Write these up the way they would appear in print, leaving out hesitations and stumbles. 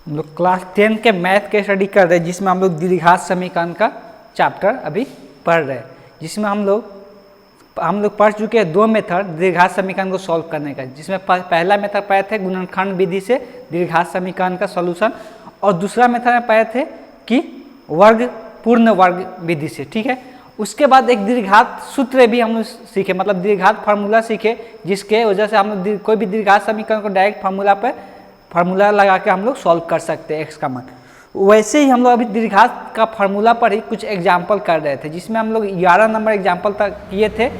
हम लोग क्लास 10 के मैथ के स्टडी कर रहे हैं, जिसमें हम लोग द्विघात समीकरण का चैप्टर अभी पढ़ रहे हैं, जिसमें हम लोग पढ़ चुके हैं दो मेथड द्विघात समीकरण को सॉल्व करने का। जिसमें पहला मेथड पढ़े थे गुणनखंड विधि से द्विघात समीकरण का सॉल्यूशन, और दूसरा मेथड में पढ़े थे कि पूर्ण वर्ग विधि से। ठीक है, उसके बाद एक द्विघात सूत्र भी हम लोग सीखे, मतलब द्विघात फार्मूला सीखे, जिसके वजह से हम लोग कोई भी द्विघात समीकरण को डायरेक्ट फार्मूला लगा के हम लोग सॉल्व कर सकते हैं एक्स का मान। वैसे ही हम लोग अभी द्विघात का फार्मूला पर ही कुछ एग्जाम्पल कर रहे थे, जिसमें हम लोग 11 नंबर एग्जाम्पल तक किए थे,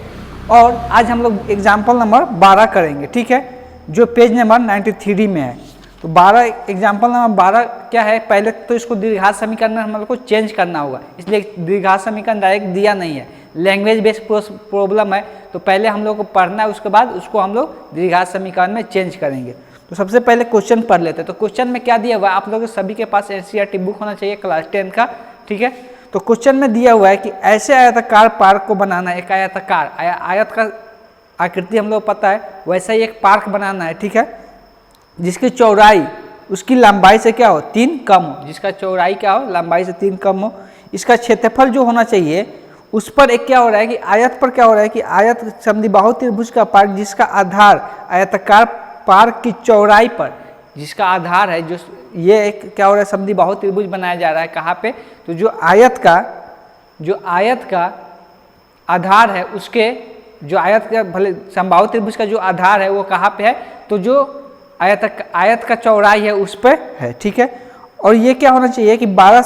और आज हम लोग एग्जाम्पल नंबर 12 करेंगे। ठीक है, जो पेज नंबर 93 में है। तो 12 एग्जाम्पल नंबर 12 क्या है, पहले तो इसको द्विघात समीकरण में हम लोग को चेंज करना होगा, इसलिए द्विघात समीकरण डायरेक्ट दिया नहीं है, लैंग्वेज बेस्ड प्रॉब्लम है। तो पहले हम लोग को पढ़ना है, उसके बाद उसको हम लोग द्विघात समीकरण में चेंज करेंगे। तो सबसे पहले क्वेश्चन पढ़ लेते हैं। तो क्वेश्चन में क्या दिया हुआ है, आप लोग सभी के पास एनसीईआरटी बुक होना चाहिए क्लास 10 का। ठीक है, तो क्वेश्चन में दिया हुआ है कि ऐसे आयताकार पार्क को बनाना है, एक आयताकार आयत का आकृति हम लोग पता है, वैसा ही एक पार्क बनाना है। ठीक है, जिसकी चौड़ाई उसकी लंबाई से क्या हो 3 कम हो, जिसका चौड़ाई क्या हो लंबाई से 3 कम हो। इसका क्षेत्रफल जो होना चाहिए उस पर एक क्या हो रहा है कि आयत पर क्या हो रहा है कि आयत समद्विबाहु त्रिभुज का पार्क जिसका आधार आयताकार पार्क की चौड़ाई पर, जिसका आधार है, जो ये एक क्या हो रहा है समद्विबाहु त्रिभुज बनाया जा रहा है कहाँ पे, तो जो आयत का आधार है, उसके जो आयत का भले समबाहु त्रिभुज का जो आधार है वो कहाँ पे है, तो जो आयत का चौड़ाई है उस पर है। ठीक है, और ये क्या होना चाहिए कि 12,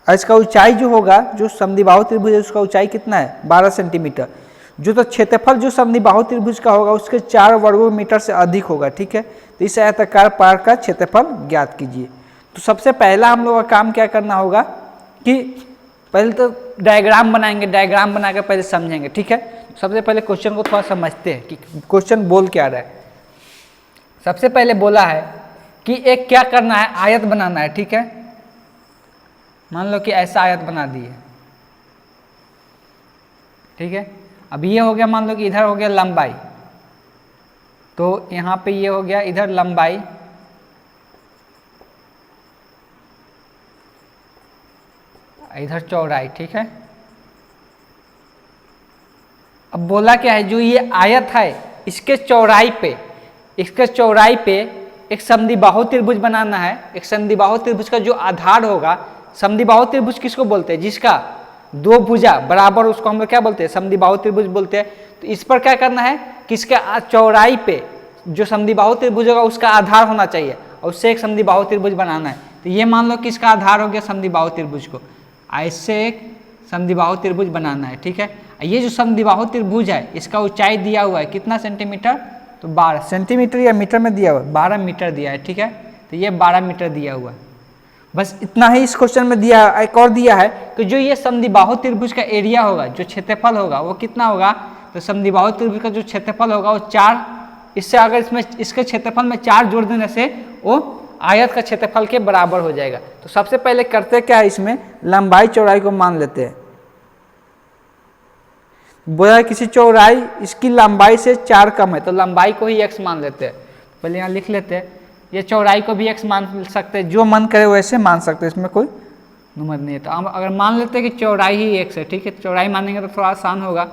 इसका ऊंचाई जो होगा, जो समद्विबाहु त्रिभुज है उसका ऊंचाई कितना है 12 सेंटीमीटर, जो तो क्षेत्रफल जो समद्विबाहु त्रिभुज का होगा उसके 4 वर्ग मीटर से अधिक होगा। ठीक है, तो इस आयताकार पार्क का क्षेत्रफल ज्ञात कीजिए। तो सबसे पहला हम लोग का काम क्या करना होगा कि पहले तो डायग्राम बनाएंगे, डायग्राम बनाकर पहले समझेंगे। ठीक है, सबसे पहले क्वेश्चन को थोड़ा समझते हैं कि क्वेश्चन बोल क्या रहा है। सबसे पहले बोला है कि एक क्या करना है, आयत बनाना है। ठीक है, मान लो कि ऐसा आयत बना दिए। ठीक है, अब ये हो गया, मान लो कि इधर हो गया लंबाई, तो यहाँ पे ये हो गया इधर लंबाई, इधर चौड़ाई। ठीक है, अब बोला क्या है, जो ये आयत है इसके चौड़ाई पे एक समद्विबाहु त्रिभुज बनाना है। एक समद्विबाहु त्रिभुज का जो आधार होगा, समद्विबाहु त्रिभुज किसको बोलते हैं, जिसका दो भुजा बराबर, उसको हम लोग क्या बोलते हैं समद्विबाहु त्रिभुज बोलते हैं। तो इस पर क्या करना है कि इसके चौड़ाई पे जो समद्विबाहु त्रिभुज होगा उसका आधार होना चाहिए, और उससे एक समद्विबाहु त्रिभुज बनाना है। तो ये मान लो कि इसका आधार हो गया समद्विबाहु त्रिभुज को, ऐसे एक समद्विबाहु त्रिभुज बनाना है। ठीक है, ये जो समद्विबाहु त्रिभुज है इसका ऊंचाई दिया हुआ है कितना सेंटीमीटर, तो 12 सेंटीमीटर या मीटर में दिया हुआ है, 12 मीटर दिया है। ठीक है, तो ये 12 मीटर दिया हुआ है, बस इतना ही इस क्वेश्चन में दिया। एक और दिया है कि जो ये समद्विबाहु त्रिभुज का एरिया होगा, जो क्षेत्रफल होगा वो कितना होगा, तो समद्विबाहु त्रिभुज का जो क्षेत्रफल होगा वो 4, इससे अगर इसमें इसके क्षेत्रफल में 4 जोड़ देने से वो आयत का क्षेत्रफल के बराबर हो जाएगा। तो सबसे पहले करते क्या है, इसमें लंबाई चौड़ाई को मान लेते हैं। बोला किसी चौड़ाई इसकी लंबाई से 4 कम है, तो लंबाई को ही x मान लेते हैं। पहले यहाँ लिख लेते हैं, ये चौड़ाई को भी x मान सकते हैं, जो मन करे वैसे मान सकते हैं, इसमें कोई नुमत नहीं है। तो हम अगर मान लेते हैं कि चौड़ाई ही x है। ठीक है, चौड़ाई मानेंगे तो थोड़ा आसान होगा।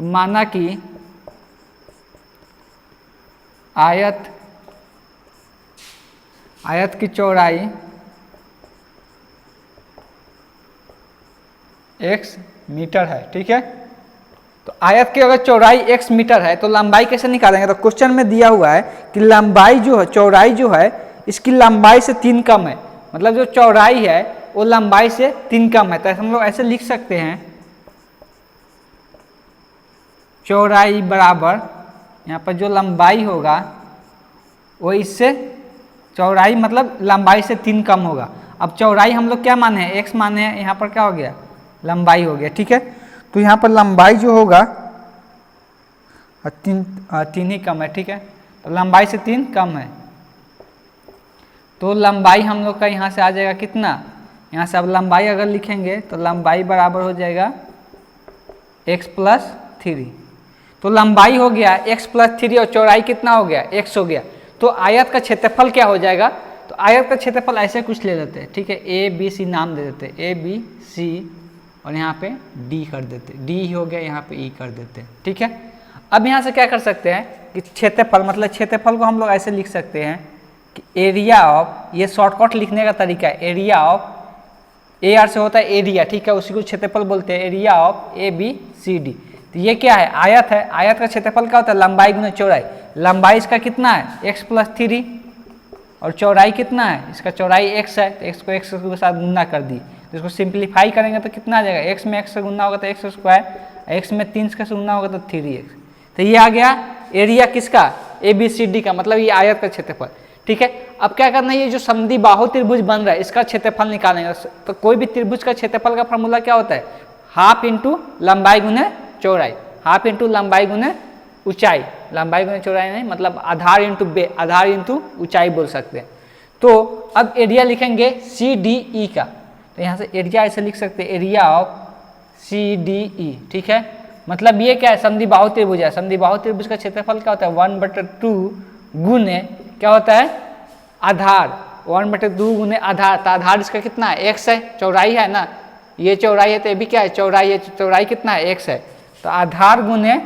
माना कि आयत की चौड़ाई x मीटर है। ठीक है, तो आयत की अगर चौड़ाई x मीटर है तो लंबाई कैसे निकालेंगे, तो क्वेश्चन में दिया हुआ है कि लंबाई जो है, चौड़ाई जो है इसकी लंबाई से 3 कम है, मतलब जो चौड़ाई है वो लंबाई से 3 कम है। तो हम लोग ऐसे लिख सकते हैं, चौड़ाई बराबर यहाँ पर जो लंबाई होगा वो इससे, चौड़ाई मतलब लंबाई से 3 कम होगा। अब चौड़ाई हम लोग क्या माने हैं, x माने हैं, यहाँ पर क्या हो गया लंबाई हो गया। ठीक है, तो यहाँ पर लंबाई जो होगा 3 ही कम है। ठीक है, तो लंबाई से 3 कम है, तो लंबाई हम लोग का यहाँ से आ जाएगा कितना, यहाँ से अब लंबाई अगर लिखेंगे तो लंबाई बराबर हो जाएगा x + 3। तो लंबाई हो गया x + 3 और चौड़ाई कितना हो गया x हो गया। तो आयत का क्षेत्रफल क्या हो जाएगा, तो आयत का क्षेत्रफल ऐसे कुछ ले लेते हैं, ठीक है, ए बी सी नाम दे देते हैं, ए बी सी और यहाँ पे डी कर देते, डी हो गया, यहाँ पे ई कर देते, ठीक है। अब यहाँ से क्या कर सकते हैं कि क्षेत्रफल, मतलब क्षेत्रफल को हम लोग ऐसे लिख सकते हैं कि एरिया ऑफ, ये शॉर्टकट लिखने का तरीका है, एरिया ऑफ, ए आर से होता है एरिया, ठीक है, उसी को क्षेत्रफल बोलते हैं, area of A B C D. तो ये क्या है, आयत है, आयत का क्षेत्रफल क्या होता है, लंबाई गुना चौड़ाई, लंबाई इसका कितना है एक्स प्लस 3 और चौड़ाई कितना है, इसका चौड़ाई एक्स है, तो एक्स को एक्स के साथ गुना कर दी, तो इसको सिंप्लीफाई करेंगे तो कितना आ जाएगा, एक्स में एक्स से गुना होगा तो एक्स स्क्वायर, एक्स में 3 से गुना होगा तो 3x। तो ये आ गया एरिया किसका, ए बी सी डी का, मतलब ये आयत का क्षेत्रफल, ठीक है। अब क्या करना है, ये जो समद्विबाहु त्रिभुज बन रहा है इसका क्षेत्रफल निकालेंगे। तो कोई भी त्रिभुज का क्षेत्रफल का फॉर्मूला क्या होता है, हाफ इंटू लंबाई गुने चौड़ाई, हाफ इंटू लंबाई गुने ऊंचाई, लंबाई गुने चौड़ाई नहीं, मतलब आधार इंटू आधार इंटू ऊंचाई बोल सकते हैं। तो अब एरिया लिखेंगे सी डी ई का, तो यहाँ से एरिया ऐसे लिख सकते हैं, area of C D E, ठीक है। मतलब ये क्या है, समद्विबाहु त्रिभुज है, समद्विबाहु त्रिभुज का क्षेत्रफल क्या होता है 1/2 गुने क्या होता है आधार, 1/2 गुने आधार, तो आधार इसका कितना है एक्स है, चौड़ाई है ना, ये चौड़ाई है तो ये भी क्या है चौड़ाई है, चौड़ाई कितना है एक्स है, तो आधार गुने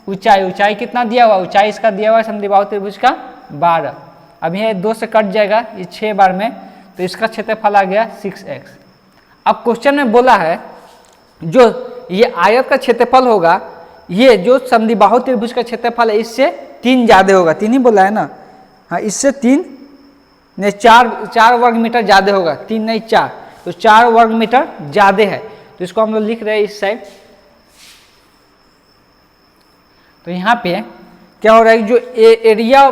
ऊंचाई, ऊंचाई कितना दिया हुआ, ऊंचाई इसका दिया हुआ है समद्विबाहु त्रिभुज का 12। अब ये 2 से कट जाएगा ये 6 बार में, तो इसका क्षेत्रफल आ गया 6x। अब क्वेश्चन में बोला है जो ये आयत का क्षेत्रफल होगा, ये जो समद्विबाहु त्रिभुज का क्षेत्रफल है इससे 3 ज़्यादा होगा, 3 ही बोला है ना, हाँ इससे 3 नहीं 4 वर्ग मीटर ज़्यादा होगा, 3 नहीं 4, तो 4 वर्ग मीटर ज़्यादा है, तो इसको हम लोग लिख रहे हैं इस साइड। तो यहाँ पे क्या हो रहा है, जो एरिया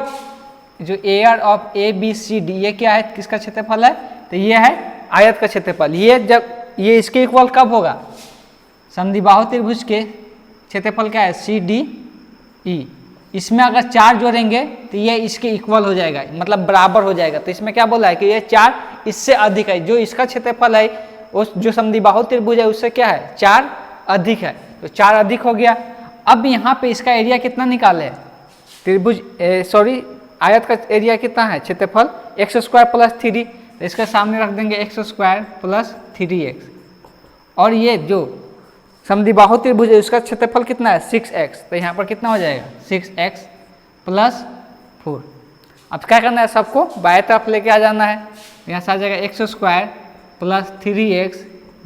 जो area of A B C D ये क्या है, किसका क्षेत्रफल है, तो ये है आयत का क्षेत्रफल। ये जब ये इसके इक्वल कब होगा, समद्विबाहु त्रिभुज के क्षेत्रफल क्या है सी डी ई, इसमें अगर 4 जोड़ेंगे तो ये इसके इक्वल हो जाएगा, मतलब बराबर हो जाएगा। तो इसमें क्या बोला है कि ये 4 इससे अधिक है, जो इसका क्षेत्रफल है उस जो समद्विबाहु त्रिभुज है उससे क्या है 4 अधिक है, तो 4 अधिक हो गया। अब यहाँ पे इसका एरिया कितना निकाले, त्रिभुज सॉरी आयत का एरिया कितना है क्षेत्रफल x² + 3, तो इसके सामने रख देंगे x² + 3x, और ये जो समद्विबाहु त्रिभुज है उसका क्षेत्रफल कितना है 6x, तो यहाँ पर कितना हो जाएगा 6x + 4। अब क्या करना है, सबको बाएं तरफ लेके आ जाना है, यहाँ से आ जाएगा x² + 3x -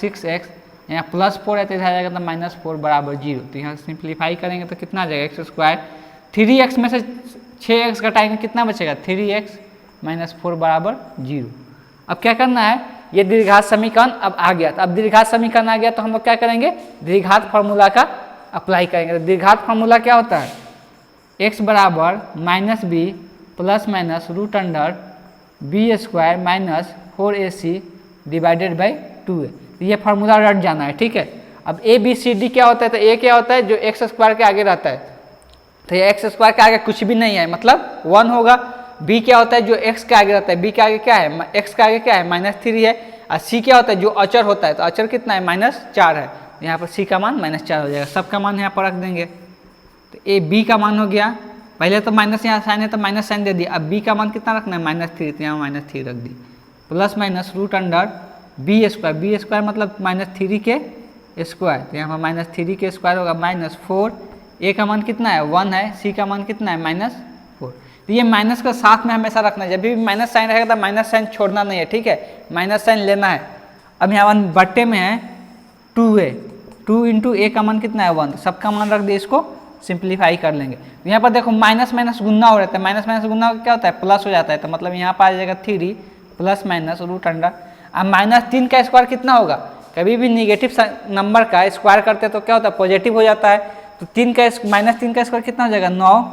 6x, यहाँ +4 है तो इधर आ जाएगा तो -4 बराबर 0। तो यहाँ सिंप्लीफाई करेंगे तो कितना आ जाएगा x², 3x में से 6x घटाएंगे कितना बचेगा 3x - 4 बराबर 0। अब क्या करना है, ये द्विघात समीकरण अब आ गया, तो अब द्विघात समीकरण आ गया तो हम लोग क्या करेंगे द्विघात फार्मूला का अप्लाई करेंगे। तो द्विघात फार्मूला क्या होता है, x बराबर -b ± √b² - 4ac / 2a, तो ये फार्मूला रट जाना है, ठीक है। अब ए बी सी डी क्या होता है, तो ए क्या होता है जो x² के आगे रहता है, तो ये x² के आगे कुछ भी नहीं है मतलब 1 होगा। b क्या होता है जो x के आगे रहता है, b के आगे क्या है x के आगे क्या है -3 है, और c क्या होता है जो अचर होता है, तो अचर कितना है -4 है, यहाँ पर c का मान -4 हो जाएगा, सबका मान यहाँ पर रख देंगे। तो ए b का मान हो गया, पहले तो माइनस यहाँ साइन है तो माइनस साइन दे दिया, अब b का मान कितना रखना है -3, तो यहाँ -3 रख दी, ±√b², b² मतलब -3 के स्क्वायर, तो यहाँ पर -3 के स्क्वायर होगा -4, a का मान कितना है 1 है, c का मान कितना है -4। तो ये माइनस का साथ में हमेशा रखना है, जब भी माइनस साइन रहेगा तो माइनस साइन छोड़ना नहीं है, ठीक है, माइनस साइन लेना है। अब यहाँ बट्टे में है 2a, 2 × a का मान कितना है 1, तो सबका मान रख दिए, इसको सिंप्लीफाई कर लेंगे। तो यहाँ पर देखो माइनस माइनस गुना हो रहता है, माइनस माइनस गुना क्या होता है प्लस हो जाता है, तो मतलब यहाँ पर आ जाएगा 3 ± √। अब -3 का स्क्वायर कितना होगा, कभी भी निगेटिव नंबर का स्क्वायर करते हैं तो क्या होता है पॉजिटिव हो जाता है, तो -3 का स्क्वायर कितना हो जाएगा 9।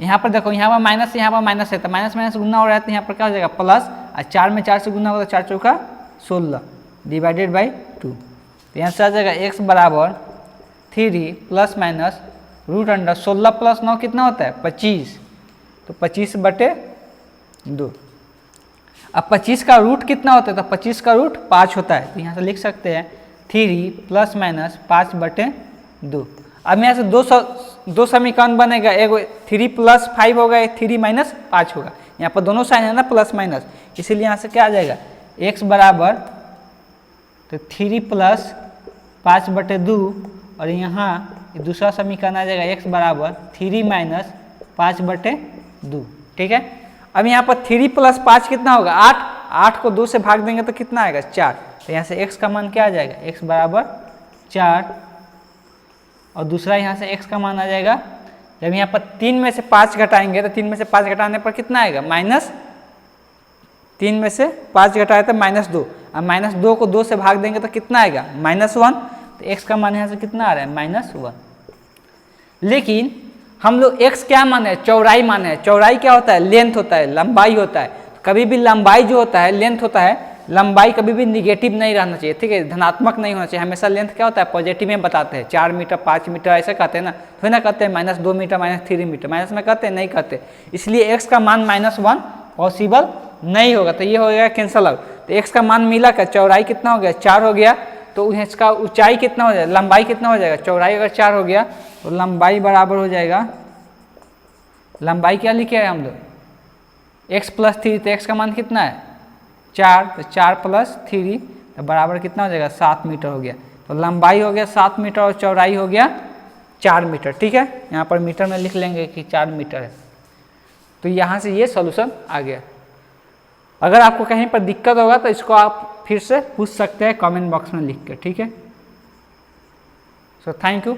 यहाँ पर देखो यहाँ पर माइनस यहाँ पर माइनस है, तो माइनस माइनस गुना हो रहा है, तो यहाँ पर क्या हो जाएगा प्लस, और 4 में 4 से गुना होगा तो 4 चौका 16 / 2। तो यहाँ से आ जाएगा x बराबर 3 ± √। 16 + 9 कितना होता है 25, तो 25/2। अब 25 का रूट कितना होता है, तो 25 का रूट 5 होता है, तो यहाँ से लिख सकते हैं 3 ± 5/2। अब यहाँ से दो समीकरण बनेगा, एक 3 + 5 होगा, एक 3 - 5 होगा। यहाँ पर दोनों साइन है ना प्लस माइनस, इसीलिए यहाँ से क्या आ जाएगा x बराबर तो 3 + 5/2 और यहाँ दूसरा समीकरण आ जाएगा x बराबर 3 - 5/2। ठीक है, अब यहाँ पर 3 + 5 कितना होगा 8, 8 को 2 से भाग देंगे तो कितना आएगा 4। तो यहाँ से x का मान क्या आ जाएगा x बराबर 4 और दूसरा यहाँ से x का मान आ जाएगा, जब यहाँ पर 3 में से 5 घटाएंगे तो 3 में से 5 घटाने पर कितना आएगा -3 में से 5 घटाए तो -2, अब -2 को 2 से भाग देंगे तो कितना आएगा -1। तो x का मान यहाँ से कितना आ रहा है -1। लेकिन हम लोग x क्या माने चौड़ाई माने, चौड़ाई क्या होता है लेंथ होता है, लंबाई होता है। तो कभी भी लंबाई जो होता है लेंथ होता है, लंबाई कभी भी निगेटिव नहीं रहना चाहिए, ठीक है, धनात्मक नहीं होना चाहिए। हमेशा लेंथ क्या होता है पॉजिटिव में बताते हैं, 4 मीटर 5 मीटर ऐसे कहते हैं ना, थोड़ी ना कहते हैं -2 मीटर -3 मीटर, माइनस में कहते हैं नहीं कहते। इसलिए x का मान -1 पॉसिबल नहीं होगा, तो ये हो गया कैंसल आउट। तो x का मान मिला कर चौड़ाई कितना हो गया 4 हो गया, तो इसका ऊंचाई कितना हो जाएगा लंबाई कितना हो जाएगा, चौड़ाई अगर 4 हो गया तो लंबाई बराबर हो जाएगा, लंबाई क्या लिखे हैं हम लोग x + 3, तो x का मान कितना है 4, तो 4 + 3 तो बराबर कितना हो जाएगा 7 मीटर हो गया। तो लंबाई हो गया 7 मीटर और चौड़ाई हो गया 4 मीटर। ठीक है, यहाँ पर मीटर में लिख लेंगे कि 4 मीटर है। तो यहाँ से ये सॉल्यूशन आ गया। अगर आपको कहीं पर दिक्कत होगा तो इसको आप फिर से पूछ सकते हैं कमेंट बॉक्स में लिख के। ठीक है, so thank you,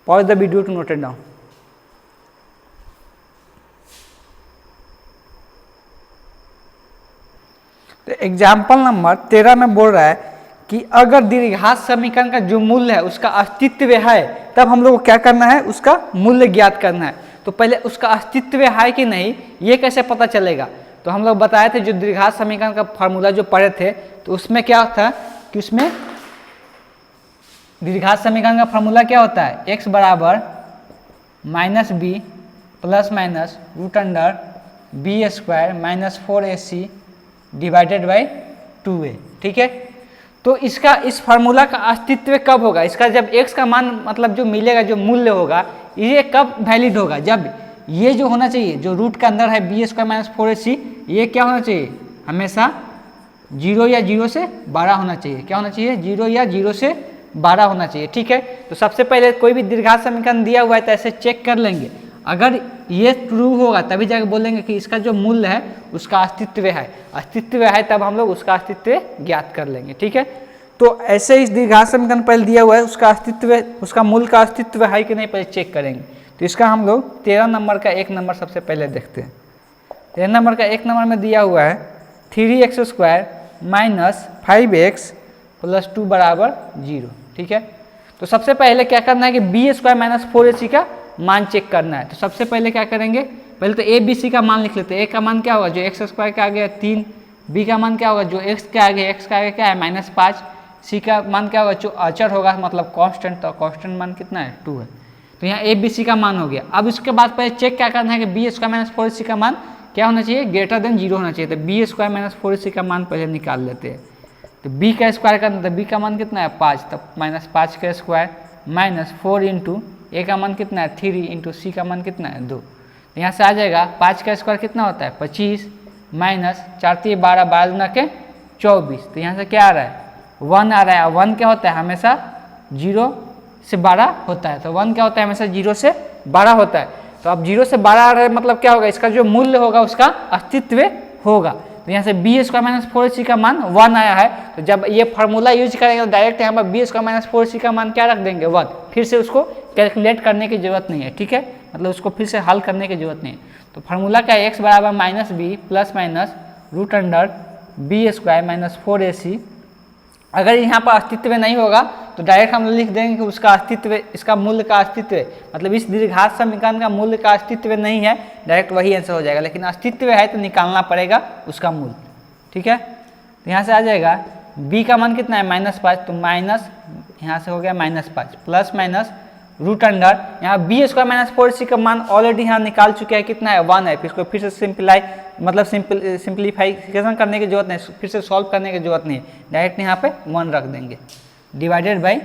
pause the video to note it down. तो एग्जाम्पल नंबर 13 में बोल रहा है कि अगर द्विघात समीकरण का जो मूल्य है उसका अस्तित्व है, तब हम लोग को क्या करना है उसका मूल्य ज्ञात करना है। तो पहले उसका अस्तित्व है कि नहीं ये कैसे पता चलेगा, तो हम लोग बताए थे जो द्विघात समीकरण का फार्मूला जो पढ़े थे, तो उसमें क्या था कि उसमें द्विघात समीकरण का फार्मूला क्या होता है x बराबर -b ± √b² - 4ac divided by 2a। ठीक है, तो इसका इस फार्मूला का अस्तित्व कब होगा, इसका जब x का मान मतलब जो मिलेगा जो मूल्य होगा ये कब वैलिड होगा, जब ये जो होना चाहिए जो रूट के अंदर है b² - 4ac ये क्या होना चाहिए हमेशा 0 या 0 से बड़ा होना चाहिए। क्या होना चाहिए 0 या 0 से बड़ा होना चाहिए। ठीक है, तो सबसे पहले कोई भी द्विघात समीकरण दिया हुआ है तो ऐसे चेक कर लेंगे, अगर ये ट्रू होगा तभी जाकर बोलेंगे कि इसका जो मूल्य है उसका अस्तित्व है, अस्तित्व है तब हम लोग उसका अस्तित्व ज्ञात कर लेंगे। ठीक है, तो ऐसे इस द्विघात समीकरण पहले दिया हुआ है उसका अस्तित्व उसका मूल्य का अस्तित्व है कि नहीं पहले चेक करेंगे। तो इसका हम लोग 13 नंबर का 1 नंबर सबसे पहले देखते हैं। 13 नंबर का 1 नंबर में दिया हुआ है 3x² - 5x + 2 बराबर 0। ठीक है, तो सबसे पहले क्या करना है कि b² - 4ac का मान चेक करना है। तो सबसे पहले क्या करेंगे, पहले तो a b c का मान लिख लेते हैं। a का मान क्या होगा जो x² के आगे है 3, b का मान क्या होगा जो x के आगे क्या है -5, c का मान क्या होगा जो अचर होगा मतलब कांस्टेंट, तो कांस्टेंट मान कितना है 2 है। तो यहाँ a b c का मान हो गया। अब इसके बाद पहले चेक क्या करना है कि b² - 4ac का मान क्या होना चाहिए ग्रेटर देन 0 होना चाहिए। तो b² - 4ac का मान पहले निकाल लेते हैं। तो b का स्क्वायर करना, तो b का मान कितना है 5, तब -5 का स्क्वायर -4 इंटू a का मान कितना है 3 इंटू c का मान कितना है 2। तो यहाँ से आ जाएगा 5 का स्क्वायर कितना होता है 25 -4 × 12 12 गुना के 24। तो यहाँ से क्या आ रहा है 1 आ रहा है। 1 क्या होता है हमेशा 0 से बड़ा होता है, तो 1 क्या होता है हमेशा 0 से बड़ा होता है। तो अब 0 से बड़ा आ रहा है मतलब क्या होगा इसका जो मूल्य होगा उसका अस्तित्व होगा। तो यहाँ से b² - 4ac का मान 1 आया है, तो जब ये फार्मूला यूज करेंगे तो डायरेक्ट यहाँ पर b² - 4ac का मान क्या रख देंगे 1, फिर से उसको कैलकुलेट करने की जरूरत नहीं है। ठीक है, मतलब उसको फिर से हल करने की जरूरत नहीं है। तो फार्मूला क्या है x बराबर -b ± √b² - 4ac। अगर यहाँ पर अस्तित्व नहीं होगा तो डायरेक्ट हम लिख देंगे कि उसका अस्तित्व इसका मूल्य का अस्तित्व मतलब इस द्विघात समीकरण का मूल्य का अस्तित्व नहीं है, डायरेक्ट वही आंसर हो जाएगा। लेकिन अस्तित्व है तो निकालना पड़ेगा उसका मूल्य। ठीक है, तो यहाँ से आ जाएगा b का मान कितना है -5, तो माइनस यहाँ से हो गया -5 प्लस माइनस रूट अंडर यहाँ b² - 4ac का मान ऑलरेडी यहाँ निकाल चुके हैं कितना है 1 है। फिर इसको फिर से सिंप्लीफिकेशन करने की जरूरत नहीं, फिर से सॉल्व करने की जरूरत नहीं है, डायरेक्ट यहाँ पे 1 रख देंगे डिवाइडेड बाई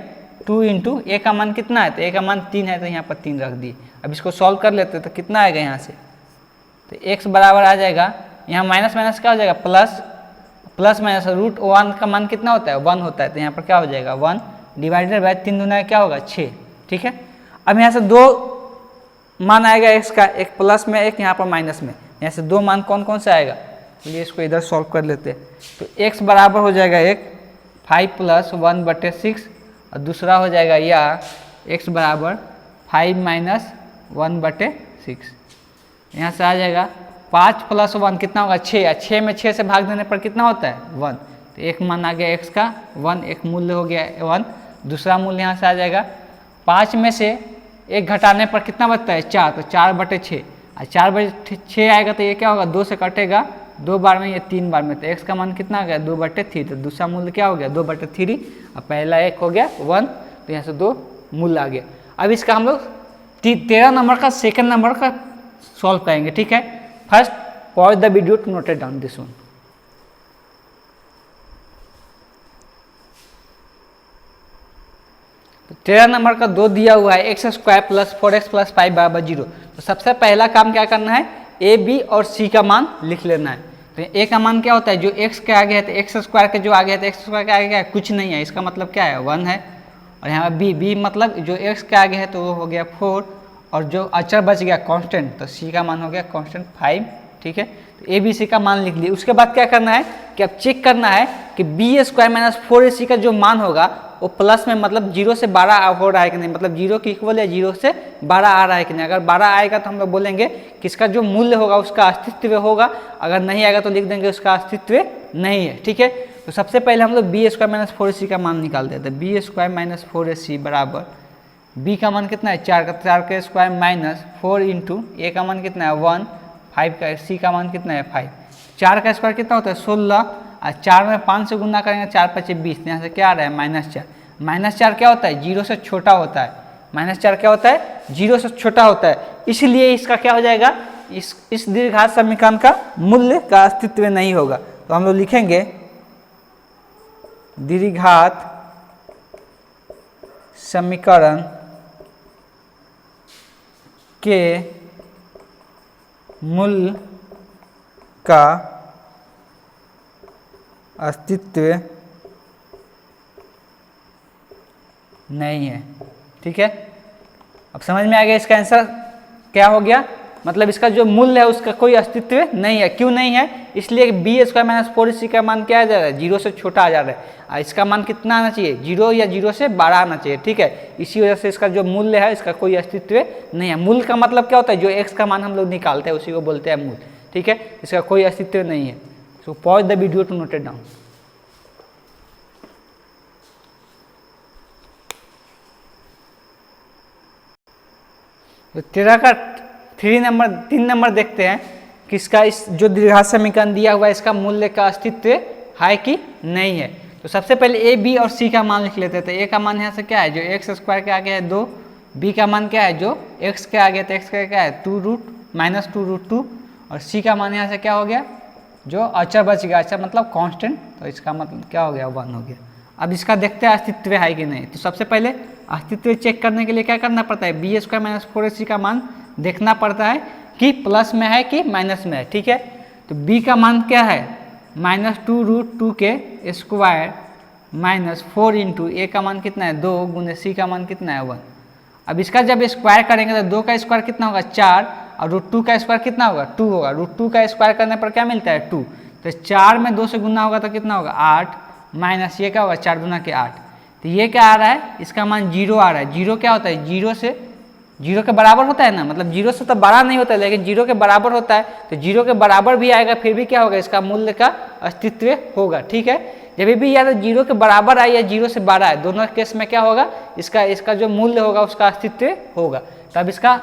2 इंटू ए का मान कितना है, तो ए का मान 3 है तो यहाँ पर 3 रख दिए। अब इसको सॉल्व कर लेते तो कितना आएगा यहाँ से, तो x बराबर आ जाएगा, यहाँ माइनस माइनस क्या हो जाएगा प्लस, प्लस माइनस रूट 1 का मान कितना होता है 1 होता है, तो यहाँ पर क्या हो जाएगा 1 डिवाइडेड बाय 3 दूना क्या होगा 6। ठीक है, अब यहाँ से दो मान आएगा x का, एक प्लस में एक यहाँ पर माइनस में, यहाँ से दो मान कौन कौन सा आएगा, चलिए इसको इधर सॉल्व कर लेते हैं। तो x बराबर हो जाएगा एक 5 प्लस 1/6 और दूसरा हो जाएगा या x बराबर 5 माइनस 1/6। यहाँ से आ जाएगा 5 प्लस 1 कितना होगा 6, या 6 में 6 से भाग देने पर कितना होता है 1, तो एक मान आ गया x का 1, एक मूल्य हो गया 1। दूसरा मूल्य यहाँ से आ जाएगा 5 में से एक घटाने पर कितना बचता है 4, तो 4/6, और 4/6 आएगा तो ये क्या होगा 2 से कटेगा 2 बार में, ये 3 बार में, तो x का मान कितना आ गया 2/3, तो दूसरा मूल्य क्या हो गया 2/3 और पहला एक हो गया 1, तो यहाँ से 2 मूल्य आ गया। अब इसका हम लोग 13 नंबर का सेकंड नंबर का सॉल्व करेंगे। ठीक है, first pause the video to note down this one. तो 13 नंबर का 2 दिया हुआ है x² + 4x + 5 बराबर 0। तो सबसे पहला काम क्या करना है, a b और c का मान लिख लेना है। तो a का मान क्या होता है, जो x के आगे है तो x² के जो आगे है तो x² के आगे क्या है कुछ नहीं है, इसका मतलब क्या है 1 है। और यहाँ b मतलब जो x के आगे है तो वो हो गया 4, और जो अचर बच गया कांस्टेंट, तो c का मान हो गया कांस्टेंट 5। ठीक है, तो a b c का मान लिख लिए। उसके बाद क्या करना है कि अब चेक करना है कि b² - 4ac का जो मान होगा वो प्लस में मतलब 0 से 12 हो रहा है कि नहीं, मतलब 0 के इक्वल या 0 से 12 आ रहा है कि नहीं। अगर 12 आएगा तो हम लोग बोलेंगे कि इसका जो मूल्य होगा उसका अस्तित्व होगा, अगर नहीं आएगा तो लिख देंगे उसका अस्तित्व नहीं है। ठीक है, तो सबसे पहले हम लोग b² - 4ac का मान निकाल देते हैं। b² - 4ac बराबर b का मान कितना है 4 का स्क्वायर माइनस 4 इंटू a का मान कितना है 1, 5 का, c का मान कितना है 5। 4 का स्क्वायर कितना होता है 16, और 4 में 5 से गुना करेंगे 4 × 5 = 20, यहाँ से क्या आ रहा है -4। -4 क्या होता है 0 से छोटा होता है, -4 क्या होता है 0 से छोटा होता है, इसलिए इसका क्या हो जाएगा, इस दीर्घात समीकरण का मूल्य का अस्तित्व नहीं होगा। तो हम लोग लिखेंगे दीर्घात समीकरण के मूल्य का अस्तित्व नहीं है। ठीक है, अब समझ में आ गया इसका आंसर क्या हो गया, मतलब इसका जो मूल्य है उसका कोई अस्तित्व नहीं है। क्यों नहीं है, इसलिए b² - 4ac का मान क्या आ जा रहा है 0 से छोटा आ जा रहा है, और इसका मान कितना आना चाहिए 0 या 0 से 12 आना चाहिए। ठीक है, इसी वजह से इसका जो मूल्य है इसका कोई अस्तित्व नहीं है। मूल्य का मतलब क्या होता है, जो x का मान हम लोग निकालते हैं उसी को बोलते हैं मूल्य। ठीक है, इसका कोई अस्तित्व नहीं है। So pause the video to note it down. तो 13 का 3 नंबर देखते हैं कि इसका इस जो दीर्घात समीकरण दिया हुआ है इसका मूल्य का अस्तित्व है कि नहीं है। तो सबसे पहले a b और c का मान लिख लेते हैं। तो a का मान यहाँ से क्या है जो x² के आगे है 2, b का मान क्या है जो x के आगे है तो x का क्या है 2√-2√2, और c का मान यहाँ से क्या हो गया जो अचर बच गया, अचर मतलब कांस्टेंट, तो इसका मतलब क्या हो गया 1 हो गया। अब इसका देखते हैं अस्तित्व है कि नहीं। तो सबसे पहले अस्तित्व चेक करने के लिए क्या करना पड़ता है, b² - 4ac का मान देखना पड़ता है कि प्लस में है कि माइनस में है। ठीक है, तो b का मान क्या है -2√2 के स्क्वायर माइनस 4 इंटू a का मान कितना है 2 गुने c का मान कितना है 1। अब इसका जब स्क्वायर करेंगे तो 2 का स्क्वायर कितना होगा 4, और √2 का स्क्वायर कितना होगा 2 होगा। √2 का स्क्वायर करने पर क्या मिलता है 2, तो 4 में 2 से गुना होगा तो कितना होगा 8, माइनस ये क्या होगा 4 दूना के 8, तो ये क्या आ रहा है इसका मान 0 आ रहा है। 0 क्या होता है 0 के बराबर होता है ना, मतलब 0 से तो बड़ा नहीं होता है लेकिन 0 के बराबर होता है, तो 0 के बराबर भी आएगा फिर भी क्या होगा इसका मूल्य का अस्तित्व होगा। ठीक है, जब भी या तो 0 के बराबर आए या 0 से बड़ा है, दोनों केस में क्या होगा इसका जो मूल्य होगा उसका अस्तित्व होगा। तो अब इसका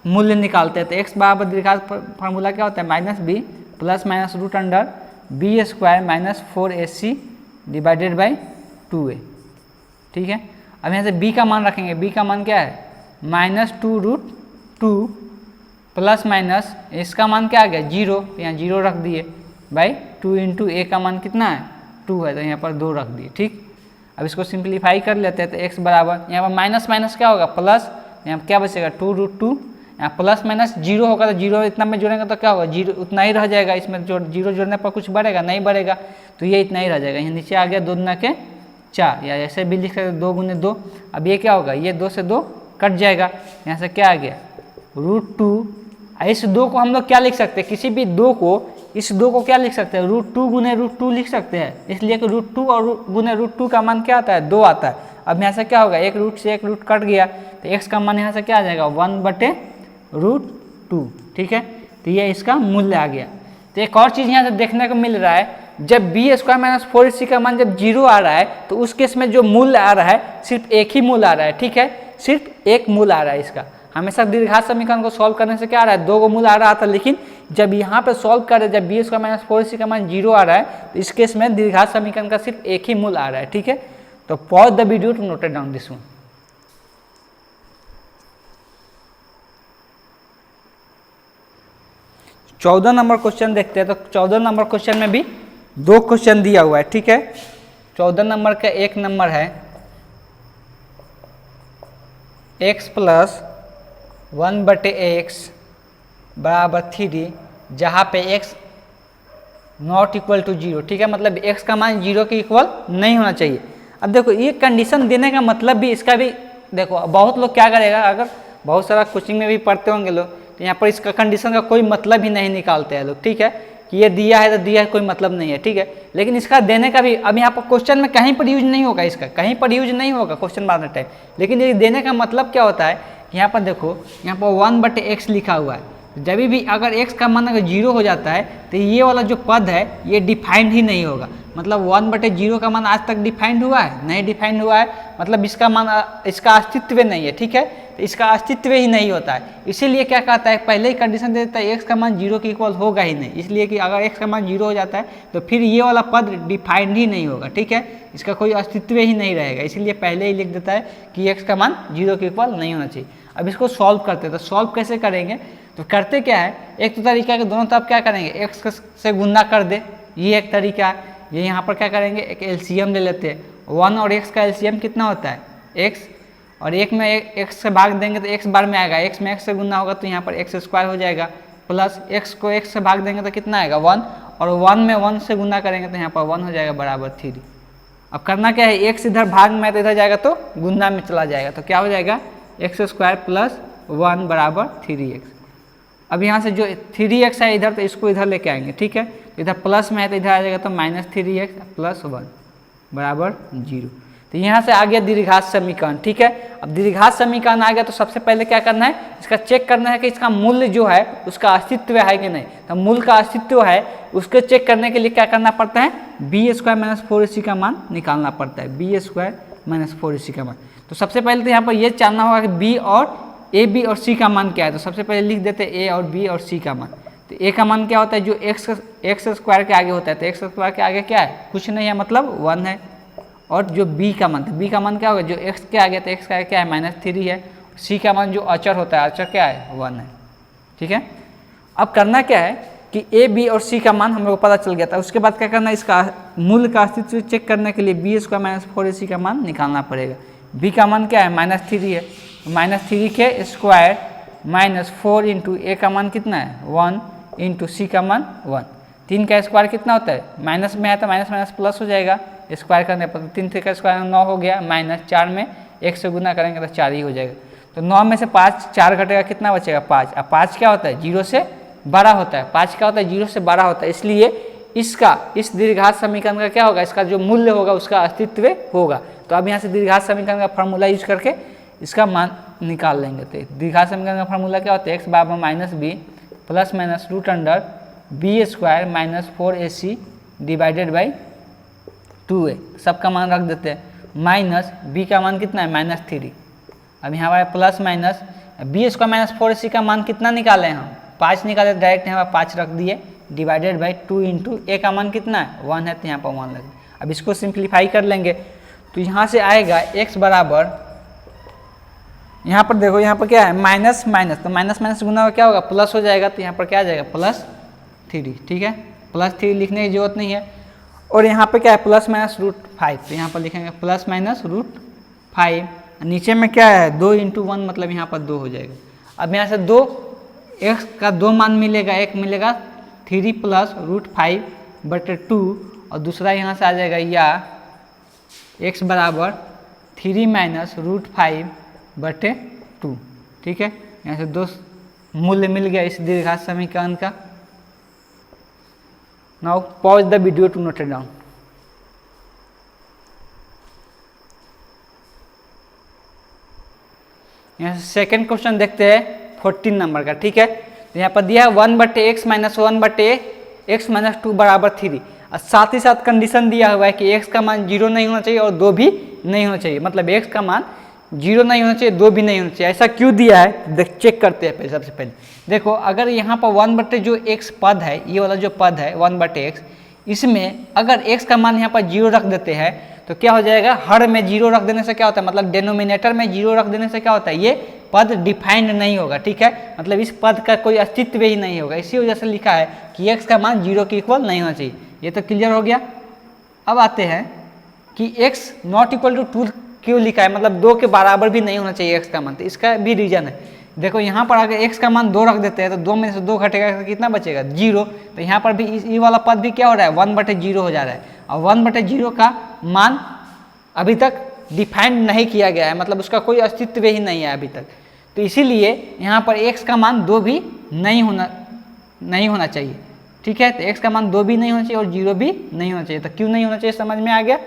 मूल्य निकालते हैं। तो x बराबर दीर्घात फार्मूला क्या होता है -b plus minus √b² - 4ac divided by 2a। ठीक है, अब यहाँ से b का मान रखेंगे, b का मान क्या है -2√2 प्लस माइनस इसका मान क्या आ गया 0, तो यहाँ 0 रख दिए बाई 2 इंटू a का मान कितना है 2 है तो यहाँ पर 2 रख दिए। ठीक, अब इसको सिंप्लीफाई कर लेते हैं तो x बराबर यहाँ पर माइनस माइनस क्या होगा प्लस, यहाँ पर क्या बचेगा 2√2, यहाँ प्लस माइनस जीरो होगा तो जीरो इतना में जोड़ेंगे तो क्या होगा जीरो उतना ही रह जाएगा, इसमें जीरो जोड़ने पर कुछ बढ़ेगा नहीं बढ़ेगा, तो ये इतना ही रह जाएगा। यहाँ नीचे आ गया 2 दूना के 4, या ऐसे भी लिख सकते 2 गुने 2। अब ये क्या होगा, ये 2 से 2 कट जाएगा, यहाँ से क्या आ गया √2। इस 2 को हम लोग क्या लिख सकते हैं, किसी भी 2 को, इस 2 को क्या लिख सकते हैं √2 गुने √2 लिख सकते हैं, इसलिए कि √2 और गुने √2 का मान क्या आता है 2 आता है। अब यहाँ से क्या होगा एक रूट से एक रूट कट गया तो x का मान यहाँ से क्या आ जाएगा 1/√2, ठीक है। तो ये इसका मूल्य आ गया। तो एक और चीज़ यहाँ से देखने को मिल रहा है, जब b² - 4ac का मान जब 0 आ रहा है तो उस केस में जो मूल्य आ रहा है सिर्फ एक ही मूल्य आ रहा है, ठीक है, सिर्फ एक मूल्य आ रहा है इसका। हमेशा दीर्घात समीकरण को सॉल्व करने से क्या आ रहा है 2 को मूल्य आ रहा था, लेकिन जब यहाँ पे सॉल्व कर रहे जब b² - 4ac का मान 0 आ रहा है तो इस केस में दीर्घात समीकरण का सिर्फ एक ही मूल्य आ रहा है, ठीक है। तो pause the video to note down this one. चौदह नंबर क्वेश्चन देखते हैं। तो 14 नंबर क्वेश्चन में भी 2 क्वेश्चन दिया हुआ है, ठीक है। 14 नंबर का एक नंबर है x + 1/x बराबर 3, जहाँ पे x नॉट इक्वल टू 0, ठीक है, मतलब x का मान 0 के इक्वल नहीं होना चाहिए। अब देखो ये कंडीशन देने का मतलब भी इसका भी देखो, बहुत लोग क्या करेगा, अगर बहुत सारा कोचिंग में भी पढ़ते होंगे लोग तो यहाँ पर इसका कंडीशन का कोई मतलब ही नहीं निकालते हैं लोग, ठीक है, कि ये दिया है तो दिया है कोई मतलब नहीं है, ठीक है। लेकिन इसका देने का भी अब यहाँ पर क्वेश्चन में कहीं पर यूज नहीं होगा, इसका कहीं पर यूज नहीं होगा क्वेश्चन मारने टाइम, लेकिन ये देने का मतलब क्या होता है, यहाँ पर देखो यहाँ पर 1/x लिखा हुआ है, जब भी अगर x का मान अगर 0 हो जाता है तो ये वाला जो पद है ये डिफाइंड ही नहीं होगा। मतलब 1/0 का मान आज तक डिफाइंड हुआ है नहीं, डिफाइंड हुआ है, मतलब इसका मान इसका अस्तित्व नहीं है, ठीक है, तो इसका अस्तित्व ही नहीं होता है। इसीलिए क्या कहता है पहले ही कंडीशन दे देता है x का मान 0 के इक्वल होगा ही नहीं, इसलिए कि अगर x का मान 0 हो जाता है तो फिर ये वाला पद डिफाइंड ही नहीं होगा, ठीक है, इसका कोई अस्तित्व ही नहीं रहेगा, इसीलिए पहले ही लिख देता है कि x का मान 0 के इक्वल नहीं होना चाहिए। अब इसको सॉल्व करते हैं, तो सॉल्व कैसे करेंगे, तो करते क्या है, एक तो तरीका है कि दोनों तरफ क्या करेंगे x से गुना कर दे, ये एक तरीका है। ये यहाँ पर क्या करेंगे एक एलसीएम ले लेते हैं, 1 और x का एलसीएम कितना होता है x, और एक में x से भाग देंगे तो x बार में आएगा, x में x से गुना होगा तो यहाँ पर x² हो जाएगा, प्लस x को x से भाग देंगे तो कितना आएगा 1, और 1 में 1 से गुना करेंगे तो यहाँ पर 1 हो जाएगा बराबर 3। अब करना क्या है, x इधर भाग में तो इधर जाएगा तो गुना में चला जाएगा, तो क्या हो जाएगा x² + 1 बराबर 3x। अब यहाँ से जो 3x है इधर तो इसको इधर लेके आएंगे, ठीक है, इधर प्लस में है तो इधर आ जाएगा तो -3x + 1 बराबर 0। तो यहाँ से आ गया दीर्घात समीकरण, ठीक है। अब दीर्घात समीकरण आ गया तो सबसे पहले क्या करना है, इसका चेक करना है कि इसका मूल्य जो है उसका अस्तित्व है कि नहीं। तो मूल्य का अस्तित्व है उसको चेक करने के लिए क्या करना पड़ता है, b² - 4ac का मान निकालना पड़ता है, b² - 4ac का मान। तो सबसे पहले तो यहाँ पर ये जानना होगा कि b और a, b और c का मान क्या है। तो सबसे पहले लिख देते हैं a और b और c का मान। तो a का मान क्या होता है, जो x² के आगे होता है, तो x² के आगे क्या है कुछ नहीं है, मतलब 1 है। और जो b का मान, b का मान क्या होगा, जो x के आगे तो x का क्या है -3 है, c का मान जो अचर होता है, अचर क्या है 1 है, ठीक है। अब करना क्या है कि a, b और c का मान हम लोग को पता चल गया था, उसके बाद क्या करना है, इसका मूल्य का अस्तित्व चेक करने के लिए b² - 4ac का मान निकालना पड़ेगा। b का मान क्या है -3 है, -3 के स्क्वायर -4 इंटू a का मान कितना है 1 इंटू c का मान 1। 3 का स्क्वायर कितना होता है, माइनस में है तो माइनस माइनस प्लस हो जाएगा, स्क्वायर करने पर 3 का स्क्वायर 9 हो गया, -4 में 1 से गुना करेंगे तो 4 ही हो जाएगा। तो 9 में से 5 4 घटेगा, कितना बचेगा 5। अब 5 क्या होता है 0 से बड़ा होता है, 5 क्या होता है 0 से बड़ा होता है, इसलिए इसका इस दीर्घात समीकरण का क्या होगा, इसका जो मूल्य होगा उसका अस्तित्व होगा। तो अब यहाँ से दीर्घात समीकरण का फॉर्मूला यूज करके इसका मान निकाल लेंगे। तो दीर्घात समीकरण का फॉर्मूला क्या होता है, x बराबर -b plus minus √b² - 4ac divided by 2a, सबका मान रख देते हैं, माइनस b का मान कितना है -3। अब यहाँ पर प्लस माइनस b² - 4ac का मान कितना निकाले हम 5 निकाले, डायरेक्ट यहाँ पर 5 रख दिए, डिवाइडेड बाई 2 इंटू a का मान कितना है 1 है, तो यहाँ पर 1 लग। अब इसको सिंप्लीफाई कर लेंगे तो यहाँ से आएगा x बराबर, यहाँ पर देखो यहाँ पर क्या है माइनस माइनस, तो माइनस माइनस गुना क्या होगा प्लस हो जाएगा, तो यहाँ पर क्या आ जाएगा +3, ठीक है, +3 लिखने की जरूरत नहीं है। और यहाँ पे क्या है प्लस माइनस √5, तो यहाँ पर लिखेंगे प्लस माइनस √5, नीचे में क्या है 2 × 1 मतलब यहाँ पर 2 हो जाएगा। अब यहाँ से 2 x का 2 मान मिलेगा, एक मिलेगा 3 + √5/2 और दूसरा यहाँ से आ जाएगा या x बराबर 3 - √5/2। ठीक है, यहाँ से 2 मूल्य मिल गया इस द्विघात समीकरण का। Now pause the video to note it down. यहाँ से सेकेंड क्वेश्चन देखते हैं 14 नंबर का। ठीक है, तो यहाँ पर दिया है 1/x - 1/x - 2 = 3 और साथ ही साथ कंडीशन दिया हुआ है कि x का मान 0 नहीं होना चाहिए और 2 भी नहीं होना चाहिए, मतलब x का मान 0 नहीं होना चाहिए, 2 भी नहीं होना चाहिए। ऐसा क्यों दिया है देख चेक करते हैं। पहले सबसे पहले देखो, अगर यहाँ पर 1/x पद है, ये वाला जो पद है 1/x, इसमें अगर x का मान यहाँ पर 0 रख देते हैं तो क्या हो जाएगा, हर में 0 रख देने से क्या होता है, मतलब डिनोमिनेटर में 0 रख देने से क्या होता है, ये पद डिफाइंड नहीं होगा। ठीक है, मतलब इस पद का कोई अस्तित्व ही नहीं होगा। इसी वजह से लिखा है कि x का मान 0 के इक्वल नहीं होना चाहिए। ये तो क्लियर हो गया। अब आते हैं कि x ≠ 2 क्यों लिखा है, मतलब 2 के बराबर भी नहीं होना चाहिए x का मान, तो इसका भी रीजन है। देखो यहाँ पर अगर x का मान 2 रख देते हैं तो 2 में से 2 घटेगा तो कितना बचेगा, 0। तो यहाँ पर भी ये वाला पद भी क्या हो रहा है, 1/0 हो जा रहा है और 1/0 का मान अभी तक डिफाइंड नहीं किया गया है, मतलब उसका कोई अस्तित्व ही नहीं है अभी तक। तो इसीलिए यहाँ पर x का मान 2 भी नहीं होना चाहिए। ठीक है, तो x का मान 2 भी नहीं होना चाहिए और 0 भी नहीं होना चाहिए। तो क्यों नहीं होना चाहिए समझ में आ गया।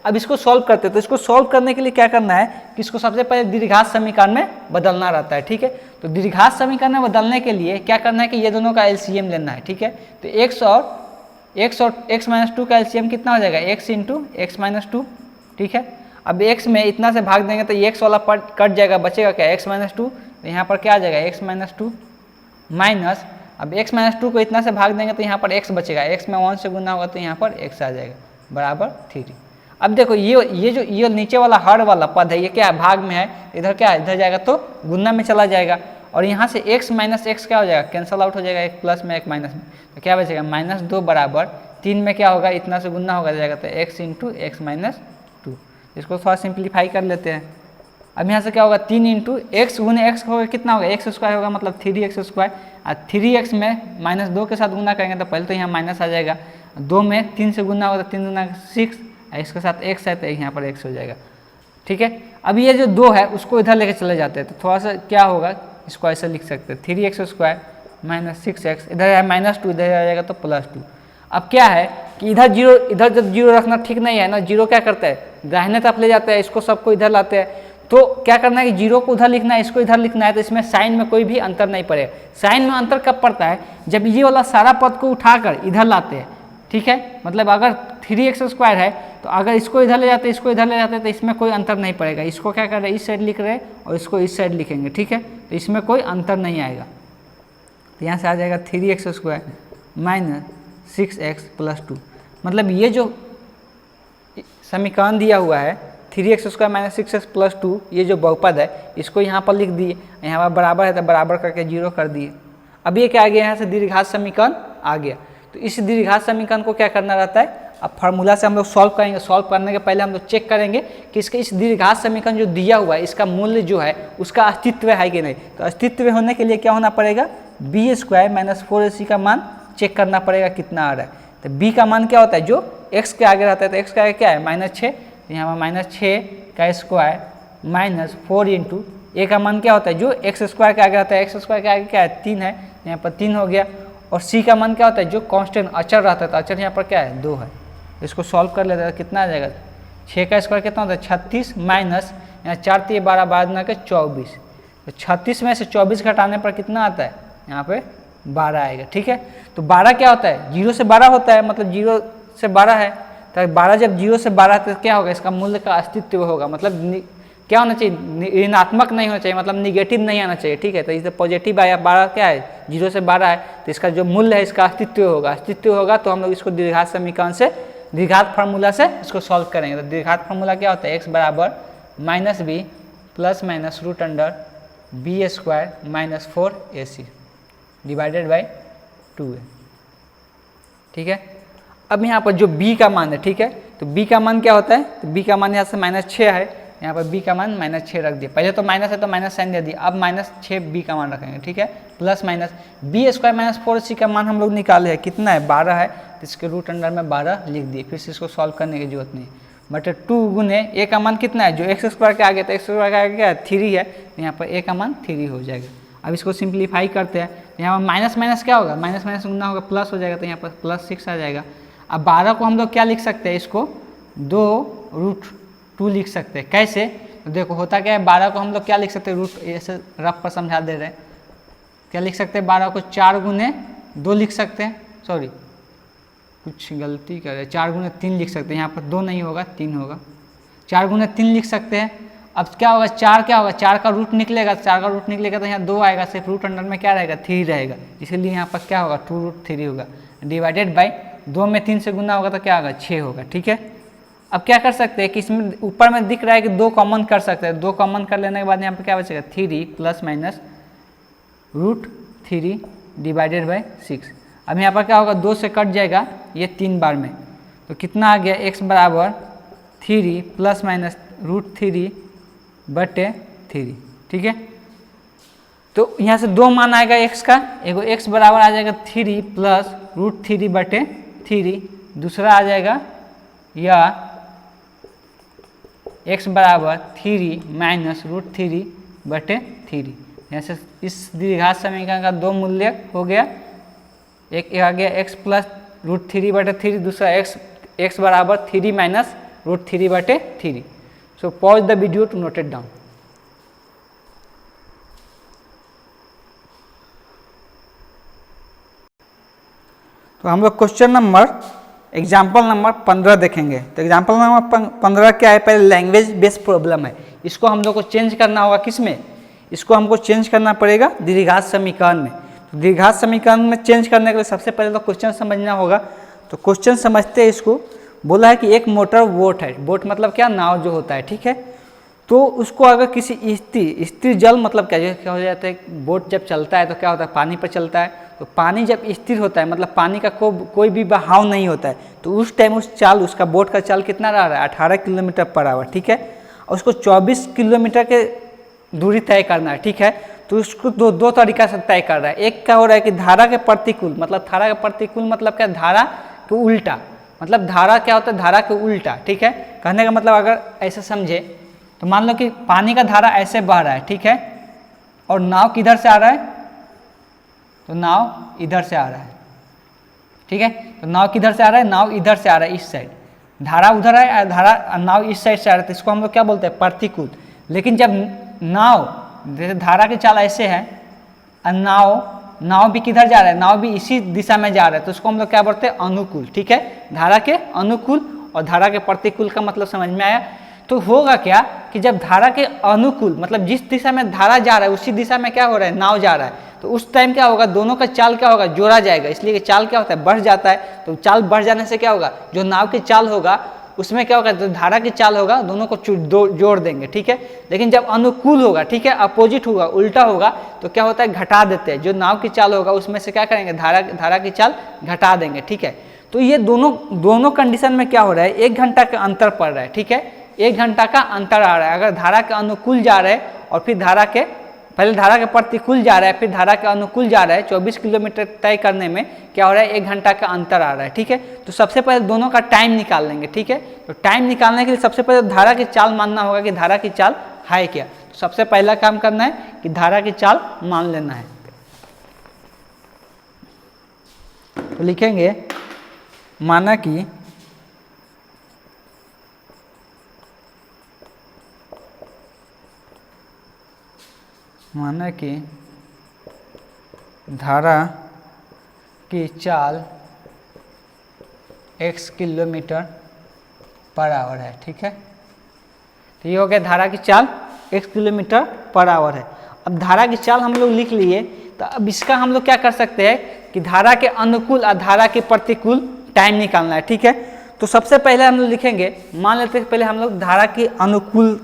अब इसको सॉल्व करते हैं। तो इसको सॉल्व करने के लिए क्या करना है कि इसको सबसे पहले द्विघात समीकरण में बदलना रहता है। ठीक है, तो द्विघात समीकरण में बदलने के लिए क्या करना है कि ये दोनों का एलसीएम लेना है। ठीक है, तो x और x - 2 का एलसीएम कितना हो जाएगा, x × x - 2। ठीक है, अब x में इतना से भाग देंगे तो ये x वाला पार्ट कट जाएगा, बचेगा क्या, x - 2। तो यहाँ पर क्या आ जाएगा, x - 2 माइनस, अब x - 2 को इतना से भाग देंगे तो यहाँ पर x बचेगा, x में 1 से गुना होगा तो यहाँ पर x आ जाएगा बराबर 3। अब देखो ये नीचे वाला हर वाला पद है, ये क्या है, भाग में है, इधर क्या है, इधर जाएगा तो गुना में चला जाएगा और यहाँ से x - x क्या हो जाएगा, कैंसल आउट हो जाएगा, एक प्लस में एक माइनस में, तो क्या बचेगा -2 बराबर 3 में क्या होगा, इतना से गुना होगा जाएगा तो x × x - 2। इसको थोड़ा सिंप्लीफाई कर लेते हैं। अब यहाँ से क्या होगा, 3 × x गुने x होगा कितना होगा, x² होगा, मतलब 3x² और 3x में -2 के साथ गुना करेंगे तो पहले तो यहाँ माइनस आ जाएगा, 2 में 3 से गुना होगा तो 3 × 6, इसके साथ x है तो यहाँ पर x हो जाएगा। ठीक है, अब ये जो 2 है उसको इधर लेके चले जाते हैं तो थोड़ा सा क्या होगा, इसको ऐसे लिख सकते हैं 3x² - 6x, इधर है -2, इधर आ जाएगा तो +2। अब क्या है कि इधर जब 0 रखना ठीक नहीं है ना, 0 क्या करता है, दाहिने तरफ ले जाते हैं, इसको सबको इधर लाते हैं। तो क्या करना है कि 0 को उधर लिखना है, इसको इधर लिखना है, तो इसमें साइन में कोई भी अंतर नहीं पड़ेगा। साइन में अंतर कब पड़ता है, जब ये वाला सारा पद को उठाकर इधर लाते हैं। ठीक है, मतलब अगर 3x² है तो अगर इसको इधर ले जाते, इसको इधर ले जाते तो इसमें कोई अंतर नहीं पड़ेगा। इसको क्या कर रहे हैं, इस साइड लिख रहे हैं और इसको इस साइड लिखेंगे। ठीक है, तो इसमें कोई अंतर नहीं आएगा। तो यहाँ से आ जाएगा 3x² - 6x + 2, मतलब ये जो समीकरण दिया हुआ है 3x² - 6x + 2, ये जो बहुपद है इसको यहाँ पर लिख दिए, यहाँ पर बराबर है तो बराबर करके 0 कर दिए। अब ये क्या आ गया, यहाँ से द्विघात समीकरण आ गया। तो इस द्विघात समीकरण को क्या करना रहता है, अब फार्मूला से हम लोग सॉल्व करेंगे। सॉल्व करने के पहले हम लोग चेक करेंगे कि इसके इस द्विघात समीकरण जो दिया हुआ है इसका मूल्य जो है उसका अस्तित्व है कि नहीं। तो अस्तित्व होने के लिए क्या होना पड़ेगा, b² - 4ac का मान चेक करना पड़ेगा कितना आ रहा है। तो b का मान क्या होता है, जो x के आगे रहता है, तो x के आगे क्या है, -6, तो यहाँ पर -6 का स्क्वायर -4 × a का मान क्या होता है, जो x² के आगे रहता है, x² के आगे क्या है, 3 है, यहाँ पर 3 हो गया। और c का मान क्या होता है, जो कांस्टेंट अचर रहता है, तो अचर यहाँ पर क्या है, 2 है। इसको सॉल्व कर लेते हैं, कितना आ जाएगा, 6 का स्क्वायर कितना होता है, 36 माइनस यहाँ 4 × 12 12 के 24, तो 36 में से 24 घटाने पर कितना आता है, यहाँ पे 12 आएगा। ठीक है, तो 12 क्या होता है, 0 से 12 होता है, मतलब 0 से 12 है, तो 12 जब 0 से 12 तो क्या होगा, इसका मूल्य का अस्तित्व होगा, मतलब क्या होना चाहिए, ऋणात्मक नहीं होना चाहिए, मतलब निगेटिव नहीं आना चाहिए। ठीक है, तो इसे पॉजिटिव आया, 12 क्या है, 0 से 12 है, तो इसका जो मूल्य है इसका अस्तित्व होगा। अस्तित्व होगा तो हम लोग इसको द्विघात समीकरण से, द्विघात फार्मूला से इसको सॉल्व करेंगे। तो द्विघात फार्मूला क्या होता है, x बराबर -b + -√b² - 4ac divided by 2 है। ठीक है, अब यहाँ पर जो b का मान है, ठीक है, तो b का मान क्या होता है, तो b का मान यहाँ से -6 है, यहाँ पर b का मान -6 रख दिया। पहले तो माइनस है तो माइनस साइन दे दिया, अब -6 b का मान रखेंगे, ठीक है, प्लस माइनस b² - 4c का मान हम लोग निकाले हैं, कितना है 12 है, तो इसके रूट अंडर में 12 लिख दिए, फिर से इसको सॉल्व करने की जरूरत नहीं। बट 2 गुने a का मान कितना है, जो x² के आगे, तो x² के आगे क्या है 3 है, तो यहाँ पर a का मान 3 हो जाएगा। अब इसको सिंप्लीफाई करते हैं, तो यहाँ पर माइनस माइनस क्या होगा, माइनस माइनस गुना होगा प्लस हो जाएगा, तो यहाँ पर +6 आ जाएगा। अब 12 को हम लोग क्या लिख सकते हैं, इसको 2√2 लिख सकते हैं। कैसे, तो देखो होता क्या है, 12 को हम लोग क्या लिख सकते हैं, रूट ऐसे रफ पर समझा दे रहे हैं, क्या लिख सकते हैं, 12 को 4 गुने 2 लिख सकते हैं, सॉरी कुछ गलती कर रहे हैं, 4 गुने 3 लिख सकते हैं, यहाँ पर 2 नहीं होगा 3 होगा, 4 गुने 3 लिख सकते हैं। अब क्या होगा, 4 क्या होगा, 4 का रूट निकलेगा, 4 का रूट निकलेगा तो यहाँ 2 आएगा, सिर्फ रूट अंडर में क्या रहेगा 3 रहेगा, इसीलिए यहाँ पर क्या होगा 2√3 होगा, डिवाइडेड बाई 2 में 3 से गुना होगा तो क्या होगा 6 होगा, ठीक है। अब क्या कर सकते हैं कि इसमें ऊपर में दिख रहा है कि 2 कॉमन कर सकते हैं, 2 कॉमन कर लेने के बाद यहाँ पर क्या बचेगा 3 ± √3 डिवाइडेड बाई 6। अब यहाँ पर क्या होगा, 2 से कट जाएगा ये 3 बार में, तो कितना आ गया, x = 3 ± √3 बटे 3, ठीक है। तो यहाँ से 2 मान आएगा x का, एगो x बराबर आ जाएगा 3 + √3 बटे 3, दूसरा आ जाएगा या x = 3 - √3 बटे 3। यहाँ से इस द्विघात समीकरण का 2 मूल्य हो गया, एक आ गया x + √3 बटे 3, दूसरा x = 3 - √3 बटे 3। So pause the video to note it down. तो हम लोग क्वेश्चन नंबर एग्जाम्पल नंबर 15 देखेंगे। तो एग्जाम्पल नंबर 15 क्या है, पहले लैंग्वेज बेस्ड प्रॉब्लम है, इसको हम लोग को चेंज करना होगा, किस में, इसको हमको चेंज करना पड़ेगा द्विघात समीकरण में। तो द्विघात समीकरण में चेंज करने के लिए सबसे पहले तो क्वेश्चन समझना होगा। तो क्वेश्चन समझते हैं इसको। बोला है कि एक मोटर बोट है, बोट मतलब क्या, नाव जो होता है, ठीक है। तो उसको अगर किसी स्थिर जल मतलब क्या हो जाता है, बोट जब चलता है तो क्या होता है, पानी पर चलता है। तो पानी जब स्थिर होता है मतलब पानी का कोई भी बहाव नहीं होता है, तो उस टाइम उसका बोट का चाल कितना रहा है, 18 किलोमीटर/आवर, ठीक है। और उसको 24 किलोमीटर के दूरी तय करना है, ठीक है। तो उसको दो तरीका से तय कर रहा है। एक क्या हो रहा है कि धारा के प्रतिकूल, मतलब धारा के प्रतिकूल मतलब क्या, धारा के उल्टा, मतलब धारा क्या होता है, धारा के उल्टा, ठीक है। कहने का मतलब अगर ऐसे समझे तो मान लो कि पानी का धारा ऐसे बह रहा है, ठीक है, और नाव किधर से आ रहा है, तो नाव इधर से आ रहा है, ठीक है। तो नाव किधर से आ रहा है, नाव इधर से आ रहा है, इस साइड, धारा उधर है, धारा नाव इस साइड से आ रहा है, तो इसको हम लोग क्या बोलते हैं, प्रतिकूल। लेकिन जब नाव, जैसे धारा की चाल ऐसे है और नाव भी किधर जा रहा है, नाव भी इसी दिशा में जा रहा है, तो उसको हम लोग क्या बोलते हैं, अनुकूल, ठीक है। धारा के अनुकूल और धारा के प्रतिकूल का मतलब समझ में आया। तो होगा क्या कि जब धारा के अनुकूल मतलब जिस दिशा में धारा जा रहा है उसी दिशा में क्या हो रहा है, नाव जा रहा है, तो उस टाइम क्या होगा, दोनों का चाल क्या होगा, जोड़ा जाएगा। इसलिए कि चाल क्या होता है, बढ़ जाता है। तो चाल बढ़ जाने से क्या होगा, जो नाव की चाल होगा उसमें क्या होगा, जो धारा की चाल होगा दोनों को जोड़ देंगे, ठीक है। लेकिन जब अनुकूल होगा, ठीक है, अपोजिट होगा, उल्टा होगा, तो क्या होता है, घटा देते हैं। जो नाव की चाल होगा उसमें से क्या करेंगे, धारा की चाल घटा देंगे, ठीक है। तो ये दोनों कंडीशन में क्या हो रहा है, 1 घंटा का अंतर पड़ रहा है, ठीक है, 1 घंटा का अंतर आ रहा है। अगर धारा के अनुकूल जा रहे हैं और फिर पहले धारा के प्रतिकूल जा रहा है, फिर धारा के अनुकूल जा रहा है, 24 किलोमीटर तय करने में क्या हो रहा है, 1 घंटा का अंतर आ रहा है, ठीक है। तो सबसे पहले दोनों का टाइम निकाल लेंगे, ठीक है। तो टाइम निकालने के लिए सबसे पहले धारा की चाल मानना होगा कि धारा की चाल है क्या। तो सबसे पहला काम करना है कि धारा की चाल मान लेना है। तो लिखेंगे माना कि धारा की चाल x किलोमीटर/आवर है, ठीक है। तो ये हो गया धारा की चाल x किलोमीटर/आवर है। अब धारा की चाल हम लोग लिख लिए, तो अब इसका हम लोग क्या कर सकते हैं कि धारा के अनुकूल और धारा के प्रतिकूल टाइम निकालना है, ठीक है। तो सबसे पहले हम लोग लिखेंगे, मान लेते हैं पहले हम लोग धारा की अनुकूल,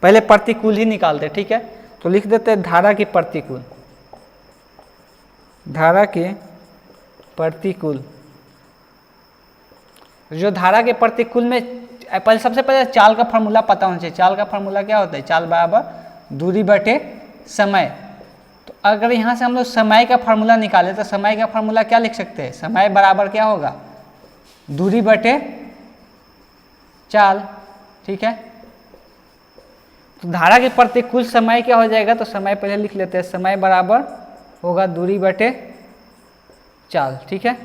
पहले प्रतिकूल ही निकालते हैं, ठीक है। तो लिख देते हैं धारा की प्रतिकूल तो जो धारा के प्रतिकूल में पहले सबसे पहले चाल का फार्मूला पता होना चाहिए। चाल का फार्मूला क्या होता है? चाल बराबर दूरी बटे समय। तो अगर यहाँ से हम लोग समय का फार्मूला निकाले तो समय का फार्मूला क्या लिख सकते हैं? समय बराबर क्या होगा? दूरी बटे चाल। ठीक है, तो धारा के प्रतिकूल समय क्या हो जाएगा? तो समय पहले लिख लेते हैं, समय बराबर होगा दूरी बटे चाल। ठीक है,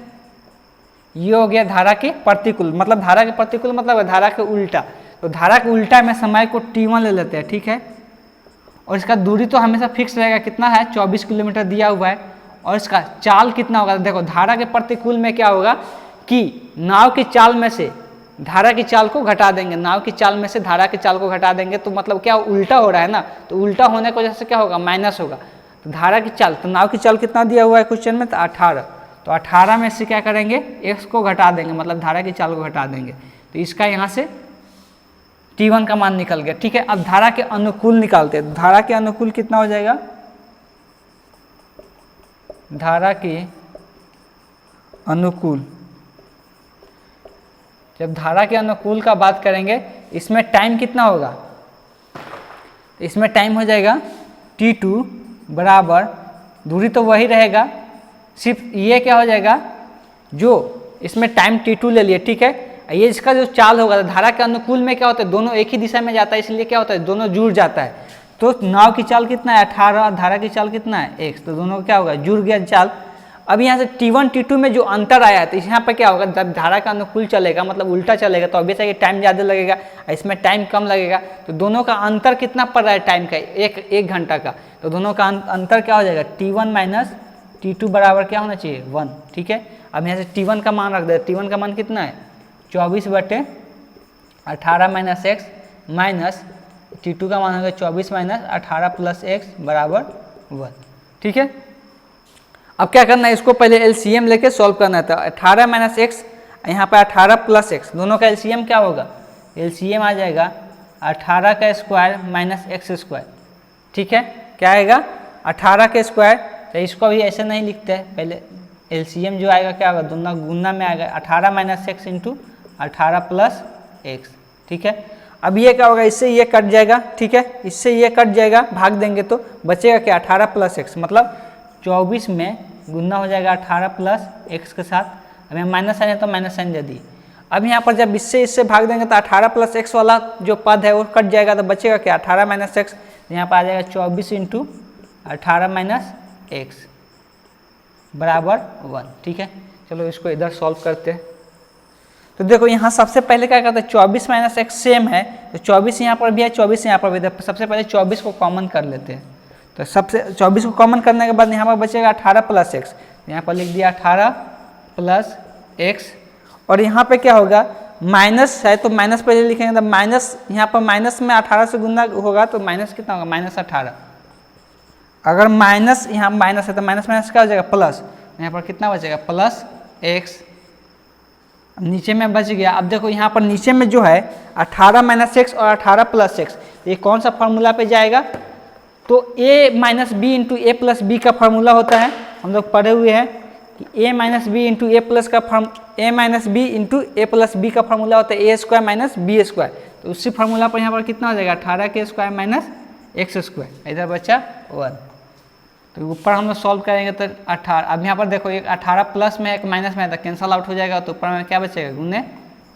ये हो गया धारा के प्रतिकूल। मतलब धारा के प्रतिकूल मतलब धारा के उल्टा। तो धारा के उल्टा में समय को t1 ले लेते हैं। ठीक है, और इसका दूरी तो हमेशा फिक्स रहेगा, कितना है? 24 किलोमीटर दिया हुआ है। और इसका चाल कितना होगा? देखो धारा के प्रतिकूल में क्या होगा कि नाव की चाल में से धारा की चाल को घटा देंगे, नाव की चाल में से धारा की चाल को घटा देंगे, तो मतलब क्या उल्टा हो रहा है ना, तो उल्टा होने की वजह से क्या होगा? माइनस होगा। तो धारा की चाल, तो नाव की चाल कितना दिया हुआ है क्वेश्चन में? तो 18। तो 18 में से क्या करेंगे? x को घटा देंगे, मतलब धारा की चाल को घटा देंगे। तो इसका यहाँ से t1 का मान निकल गया। ठीक है, अब धारा के अनुकूल निकालते हैं। धारा के अनुकूल कितना हो जाएगा? धारा के अनुकूल, जब धारा के अनुकूल का बात करेंगे, इसमें टाइम कितना होगा? इसमें टाइम हो जाएगा t2 बराबर, दूरी तो वही रहेगा, सिर्फ ये क्या हो जाएगा? जो इसमें टाइम t2 ले लिए। ठीक है, ये इसका जो चाल होगा, धारा के अनुकूल में क्या होता है? दोनों एक ही दिशा में जाता है, इसलिए क्या होता है? दोनों जुड़ जाता है। तो नाव की चाल कितना है? 18, धारा की चाल कितना है? x। तो दोनों क्या होगा? जुड़ गया चाल। अब यहाँ से t1 t2 में जो अंतर आया है, तो यहाँ पर क्या होगा? जब धारा का अनुकूल चलेगा, मतलब उल्टा चलेगा, तो ऑब्वियस है कि टाइम ज़्यादा लगेगा, इसमें टाइम कम लगेगा। तो दोनों का अंतर कितना पड़ रहा है टाइम का? एक घंटा का। तो दोनों का अंतर क्या हो जाएगा? t1 माइनस t2 बराबर क्या होना चाहिए? 1। ठीक है, अब यहाँ से t1 का मान रख दे। t1 का मान कितना है? 24 बटे 18 माइनस एक्स, माइनस t2 का मान होगा 24 माइनस 18 प्लस एक्स बराबर 1। ठीक है, अब क्या करना है? इसको पहले एलसीएम लेके सॉल्व करना था। 18 माइनस एक्स, यहाँ पर 18 प्लस एक्स, दोनों का एलसीएम क्या होगा? एलसीएम आ जाएगा 18 का स्क्वायर माइनस एक्स स्क्वायर। ठीक है, क्या आएगा? 18 का स्क्वायर। तो इसको भी ऐसे नहीं लिखते हैं, पहले एलसीएम जो आएगा क्या होगा? दोनों गुना में आएगा, 18 minus x into 18 plus x. ठीक है, अब ये क्या होगा? इससे ये कट जाएगा। ठीक है, इससे ये कट जाएगा, भाग देंगे तो बचेगा क्या? 18 प्लस एक्स, मतलब 24 में गुना हो जाएगा 18 प्लस एक्स के साथ। अब यहाँ माइनस साइन है तो माइनस साइन दे दी। अब यहाँ पर जब इससे भाग देंगे तो 18 प्लस एक्स वाला जो पद है वो कट जाएगा, तो बचेगा क्या? 18 माइनस एक्स। यहाँ पर आ जाएगा 24 इंटू 18 माइनस एक्स बराबर 1। ठीक है, चलो इसको इधर सॉल्व करते हैं। तो देखो यहाँ सबसे पहले क्या करते हैं? 24 माइनस एक्स सेम है, तो 24 यहाँ पर भी है, 24 यहाँ पर भी है। सबसे पहले 24 को कॉमन कर लेते हैं। तो सबसे 24 को कॉमन करने के बाद यहाँ पर बचेगा 18 प्लस एक्स। यहाँ पर लिख दिया 18 प्लस एक्स, और यहाँ पे क्या होगा? माइनस है तो माइनस पहले लिखेंगे, तो माइनस यहाँ पर माइनस में 18 से गुना होगा, तो माइनस कितना होगा? माइनस 18। अगर माइनस यहाँ माइनस है तो माइनस माइनस क्या हो जाएगा? प्लस। यहाँ पर कितना बचेगा? Plus x. नीचे में बच गया। अब देखो यहाँ पर नीचे में जो है 18 माइनस एक्स और 18 प्लस एक्स, ये कौन सा फार्मूला पे जाएगा? तो a minus B into A plus B का फार्मूला होता है, हम लोग पढ़े हुए हैं कि a minus B into A plus का a minus B into A plus B का फार्मूला होता है A square minus B square. तो उसी फार्मूला पर यहाँ पर कितना हो जाएगा? 18 के स्क्वायर माइनस एक्स स्क्वायर, इधर बचा 1। तो ऊपर हम लोग सॉल्व करेंगे तो 18। अब यहाँ पर देखो एक 18 प्लस में एक माइनस में आता, कैंसल आउट हो जाएगा, तो ऊपर में क्या बचेगा? गुने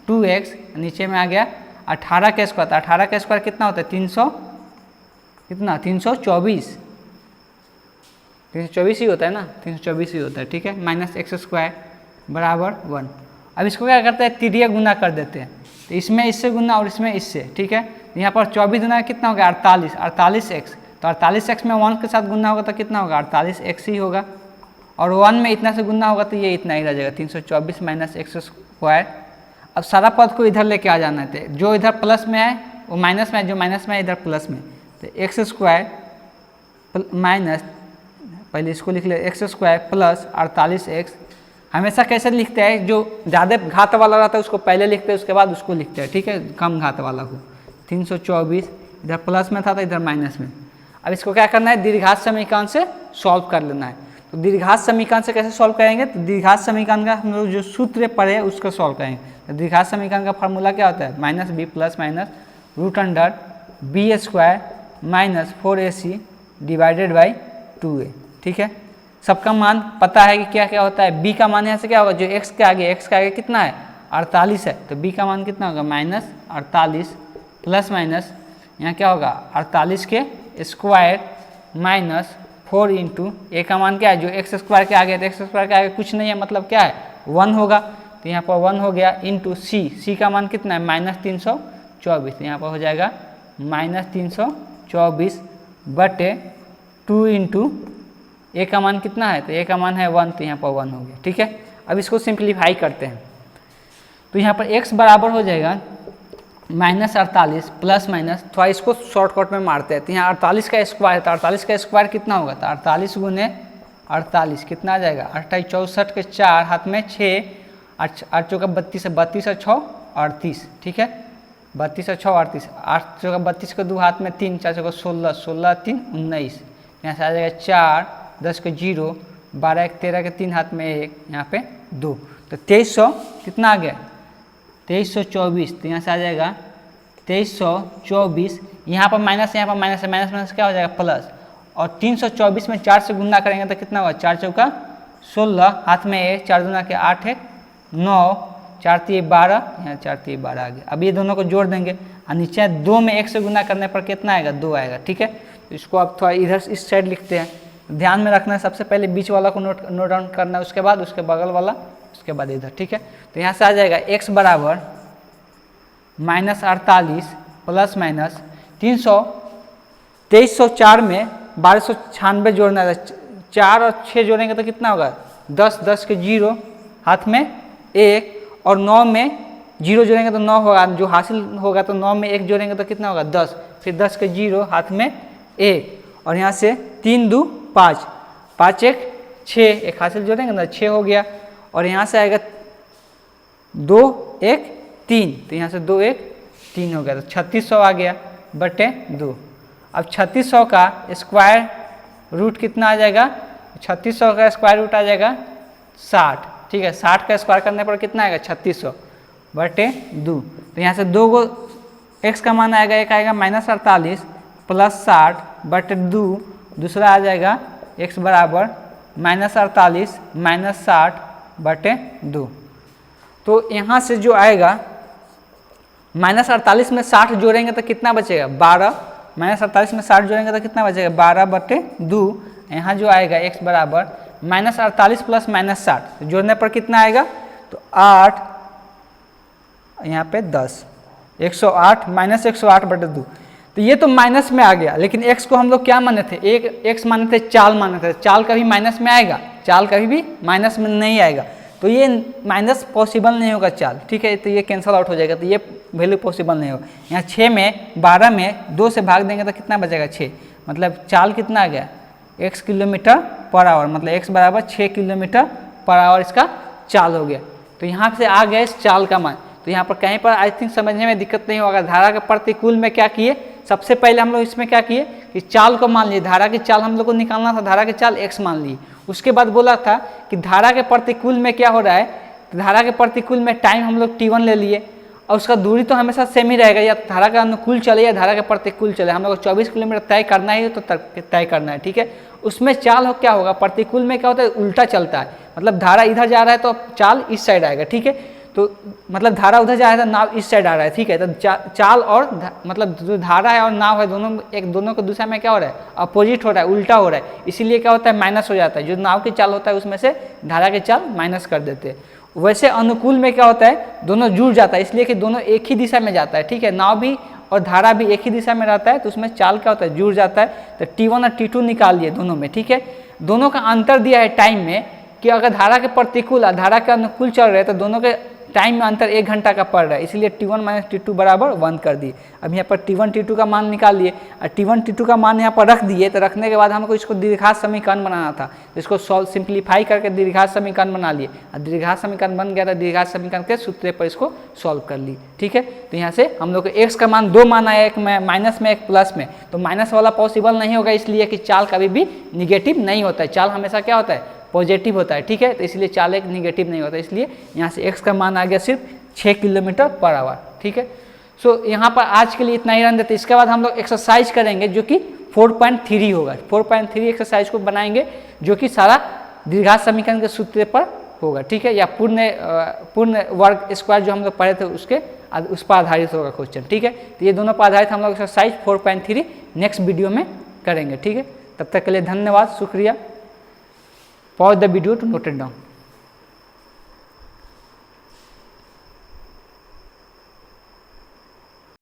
2x, नीचे में आ गया 18 के स्क्वायर। तो 18 का स्क्वायर कितना होता है? 300 कितना? 324। 324 ही होता है ना, 324 ही होता है। ठीक है, माइनस एक्स स्क्वायर बराबर 1। अब इसको क्या करते हैं? तिरिया गुना कर देते हैं, तो इसमें इससे गुना और इसमें इससे। ठीक है, यहाँ पर 24 गुना कितना होगा? 48, 48x। तो 48x में 1 के साथ गुना होगा तो कितना होगा? 48x ही होगा, और 1 में इतना से गुना होगा तो ये इतना ही रह जाएगा, 324 माइनस एक्स स्क्वायर। अब सारा पद को इधर लेके आ जाना है, जो इधर प्लस में है वो माइनस में है, जो माइनस में है इधर प्लस में। तो एक्स स्क्वायर माइनस, पहले इसको लिख ले, एक्स स्क्वायर प्लस 48x। हमेशा कैसे लिखते हैं? जो ज़्यादा घात वाला रहता है उसको पहले लिखते हैं, उसके बाद उसको लिखते हैं। ठीक है, कम घात वाला को। 324 इधर प्लस में था तो इधर माइनस में। अब इसको क्या करना है? दीर्घात समीकरण से सॉल्व कर लेना है। तो दीर्घात समीकरण से कैसे सॉल्व करेंगे? तो दीर्घात समीकरण का हम लोग जो सूत्र पढ़े उसको सॉल्व करेंगे। द्विघात समीकरण का फॉर्मूला क्या होता है, minus B plus minus root under B square minus 4ac divided by 2a। ठीक है, सबका मान पता है कि क्या क्या होता है। b का मान यहाँ से क्या होगा, जो x के आगे कितना है 48 है, तो b का मान कितना होगा माइनस 48 प्लस माइनस यहाँ क्या होगा 48 के स्क्वायर माइनस 4 इंटू ए का मान क्या है, जो एक्स स्क्वायर के आगे है, तो एक्स स्क्वायर के आगे कुछ नहीं है, मतलब क्या है 1 होगा, तो यहाँ पर 1 हो गया, इंटू सी का मान कितना है माइनस 324, तो यहाँ पर हो जाएगा माइनस 324 बटे 2 इंटू ए का मान कितना है, तो ए का मान है 1, तो यहाँ पर 1 हो गया। ठीक है, अब इसको सिंप्लीफाई करते हैं, तो यहाँ पर x बराबर हो जाएगा माइनस 48 प्लस माइनस, थोड़ा इसको शॉर्टकट में मारते हैं, तो यहाँ 48 का स्क्वायर, तो 48 का स्क्वायर कितना होगा, तो 48 गुने 48 कितना आ जाएगा 28 64 के 4 हाथ में 6 8 चौका 32 32 और 6 38। ठीक है, 32 और 6 38, 8 चौका 32 के 2 हाथ में 3 4 चौका 16 16 3 19, यहाँ से आ जाएगा 4 10 के 0 12 1 13 के 3 हाथ में 1, यहाँ पे 2, तो 2300 कितना आ गया 2324, तो यहाँ से आ जाएगा 2324, यहाँ पर माइनस है, माइनस माइनस क्या हो जाएगा प्लस, और 324 में 4 से गुना करेंगे तो कितना होगा 4 चौका 16 हाथ में 1 4 दूना के 8 1 9 4 3 12, यहाँ 4 3 12 आ गया। अब ये दोनों को जोड़ देंगे और नीचे 2 में 1 से गुना करने पर कितना आएगा 2 आएगा। ठीक है, तो इसको आप थोड़ा इधर इस साइड लिखते हैं, ध्यान में रखना है, सबसे पहले बीच वाला को नोट डाउन करना है, उसके बाद उसके बगल वाला, उसके बाद इधर। ठीक है, तो यहाँ से आ जाएगा x बराबर माइनस 48 प्लस माइनस 2304 में 1296 जोड़ना है, 4 और 6 जोड़ेंगे तो कितना होगा 10 10 के 0 हाथ में 1, और 9 में 0 जोड़ेंगे तो 9 होगा, जो हासिल होगा, तो 9 में 1 जोड़ेंगे तो कितना होगा 10, फिर 10 के 0 हाथ में 1, और यहाँ से 3 2 5 5 1 6, एक हासिल जोड़ेंगे ना 6 हो गया, और यहाँ से आएगा 2 1 3, तो यहाँ से 2 1 3 हो गया, तो 3600 आ गया बटे 2। अब 3600 का स्क्वायर रूट कितना आ जाएगा, 3600 का स्क्वायर रूट आ जाएगा 60। ठीक है, 60 का स्क्वायर करने पर कितना आएगा 3600 बटे 2, तो यहाँ से 2 को x का मान आएगा, एक आएगा माइनस 48 प्लस 60 बटे 2, दूसरा आ जाएगा x बराबर माइनस 48 माइनस 60 बटे 2। तो यहाँ से जो आएगा माइनस 48 में 60 जोड़ेंगे तो कितना बचेगा 12, माइनस 48 में 60 जोड़ेंगे तो कितना बचेगा 12 बटे 2। यहाँ जो आएगा x बराबर माइनस 48 प्लस माइनस 60, तो जोड़ने पर कितना आएगा, तो 8 यहाँ पे 10 108 माइनस 108 बटे 2, तो ये तो माइनस में आ गया, लेकिन x को हम लोग क्या माने थे, एक x माने थे, चाल माने थे, चाल कभी माइनस में आएगा, चाल कभी भी माइनस में नहीं आएगा, तो ये माइनस पॉसिबल नहीं होगा चाल। ठीक है, तो ये कैंसल आउट हो जाएगा, तो ये वैल्यू पॉसिबल नहीं होगा। यहाँ 6 में 12 में 2 से भाग देंगे तो कितना बचेगा 6, मतलब चाल कितना आ गया x किलोमीटर पर आवर, मतलब x बराबर 6 किलोमीटर पर आवर इसका चाल हो गया। तो यहाँ से आ गया इस चाल का मान, तो यहाँ पर कहीं पर आई थिंक समझने में दिक्कत नहीं होगा। धारा के प्रतिकूल में क्या किए, सबसे पहले हम लोग इसमें क्या किए कि चाल को मान लिए, धारा की चाल हम लोग को निकालना था, धारा की चाल x मान ली। उसके बाद बोला था कि धारा के प्रतिकूल में क्या हो रहा है, तो धारा के प्रतिकूल में टाइम हम लोग t1 ले लिए, और उसका दूरी तो हमेशा सेम ही रहेगा, या धारा का अनुकूल चले या धारा के प्रतिकूल चले, हम लोग को 24 किलोमीटर तय करना है तो तय करना है। ठीक है, उसमें चाल हो क्या होगा, प्रतिकूल में क्या होता है उल्टा चलता है, मतलब धारा इधर जा रहा है तो चाल इस साइड आएगा। ठीक है, तो मतलब धारा उधर जा रहा है तो नाव इस साइड आ रहा है। ठीक है, तो चाल और मतलब जो धारा है और नाव है दोनों को दूसरा में क्या हो रहा है अपोजिट हो रहा है, उल्टा हो रहा है, इसीलिए क्या होता है माइनस हो जाता है। जो नाव की चाल होता है उसमें से धारा की चाल माइनस कर देते हैं। वैसे अनुकूल में क्या होता है दोनों जुड़ जाता है, इसलिए कि दोनों एक ही दिशा में जाता है। ठीक है, नाव भी और धारा भी एक ही दिशा में रहता है, तो उसमें चाल क्या होता है जुड़ जाता है। तो T1 और T2 निकाल लिए दोनों में। ठीक है, दोनों का अंतर दिया है टाइम में कि अगर धारा के प्रतिकूल और धारा के अनुकूल चल रहे हैं तो दोनों के टाइम में अंतर 1 घंटा का पड़ रहा है, इसलिए T1 माइनस T2 बराबर 1 कर दिए। अब यहाँ पर T1 T2 का मान निकाल लिए और T1 T2 का मान यहाँ पर रख दिए। तो रखने के बाद हमको इसको द्विघात समीकरण बनाना था, तो इसको सिंप्लीफाई करके द्विघात समीकरण बना लिए और द्विघात समीकरण बन गया था। द्विघात समीकरण के सूत्र पर इसको सॉल्व कर ली। ठीक है, तो यहाँ से हम लोग को x का मान 2 मान आया, एक में माइनस में एक प्लस में, तो माइनस वाला पॉसिबल नहीं होगा, इसलिए कि चाल कभी भी निगेटिव नहीं होता है, चाल हमेशा क्या होता है पॉजिटिव होता है, ठीक है। तो इसलिए चालक निगेटिव नहीं होता, इसलिए यहाँ से x का मान आ गया सिर्फ 6 किलोमीटर पर आवर, ठीक है। सो यहाँ पर आज के लिए इतना ही रहने देते। इसके बाद हम लोग एक्सरसाइज करेंगे जो कि 4.3 होगा। 4.3 एक्सरसाइज को बनाएंगे जो कि सारा द्विघात समीकरण के सूत्र पर होगा, ठीक है, या पूर्ण वर्ग स्क्वायर जो हम लोग पढ़े थे उसके उस पर आधारित होगा क्वेश्चन, ठीक है। तो ये दोनों पर आधारित हम लोग एक्सरसाइज 4.3 नेक्स्ट वीडियो में करेंगे, ठीक है। तब तक के लिए धन्यवाद, शुक्रिया। Pause the video to note it down.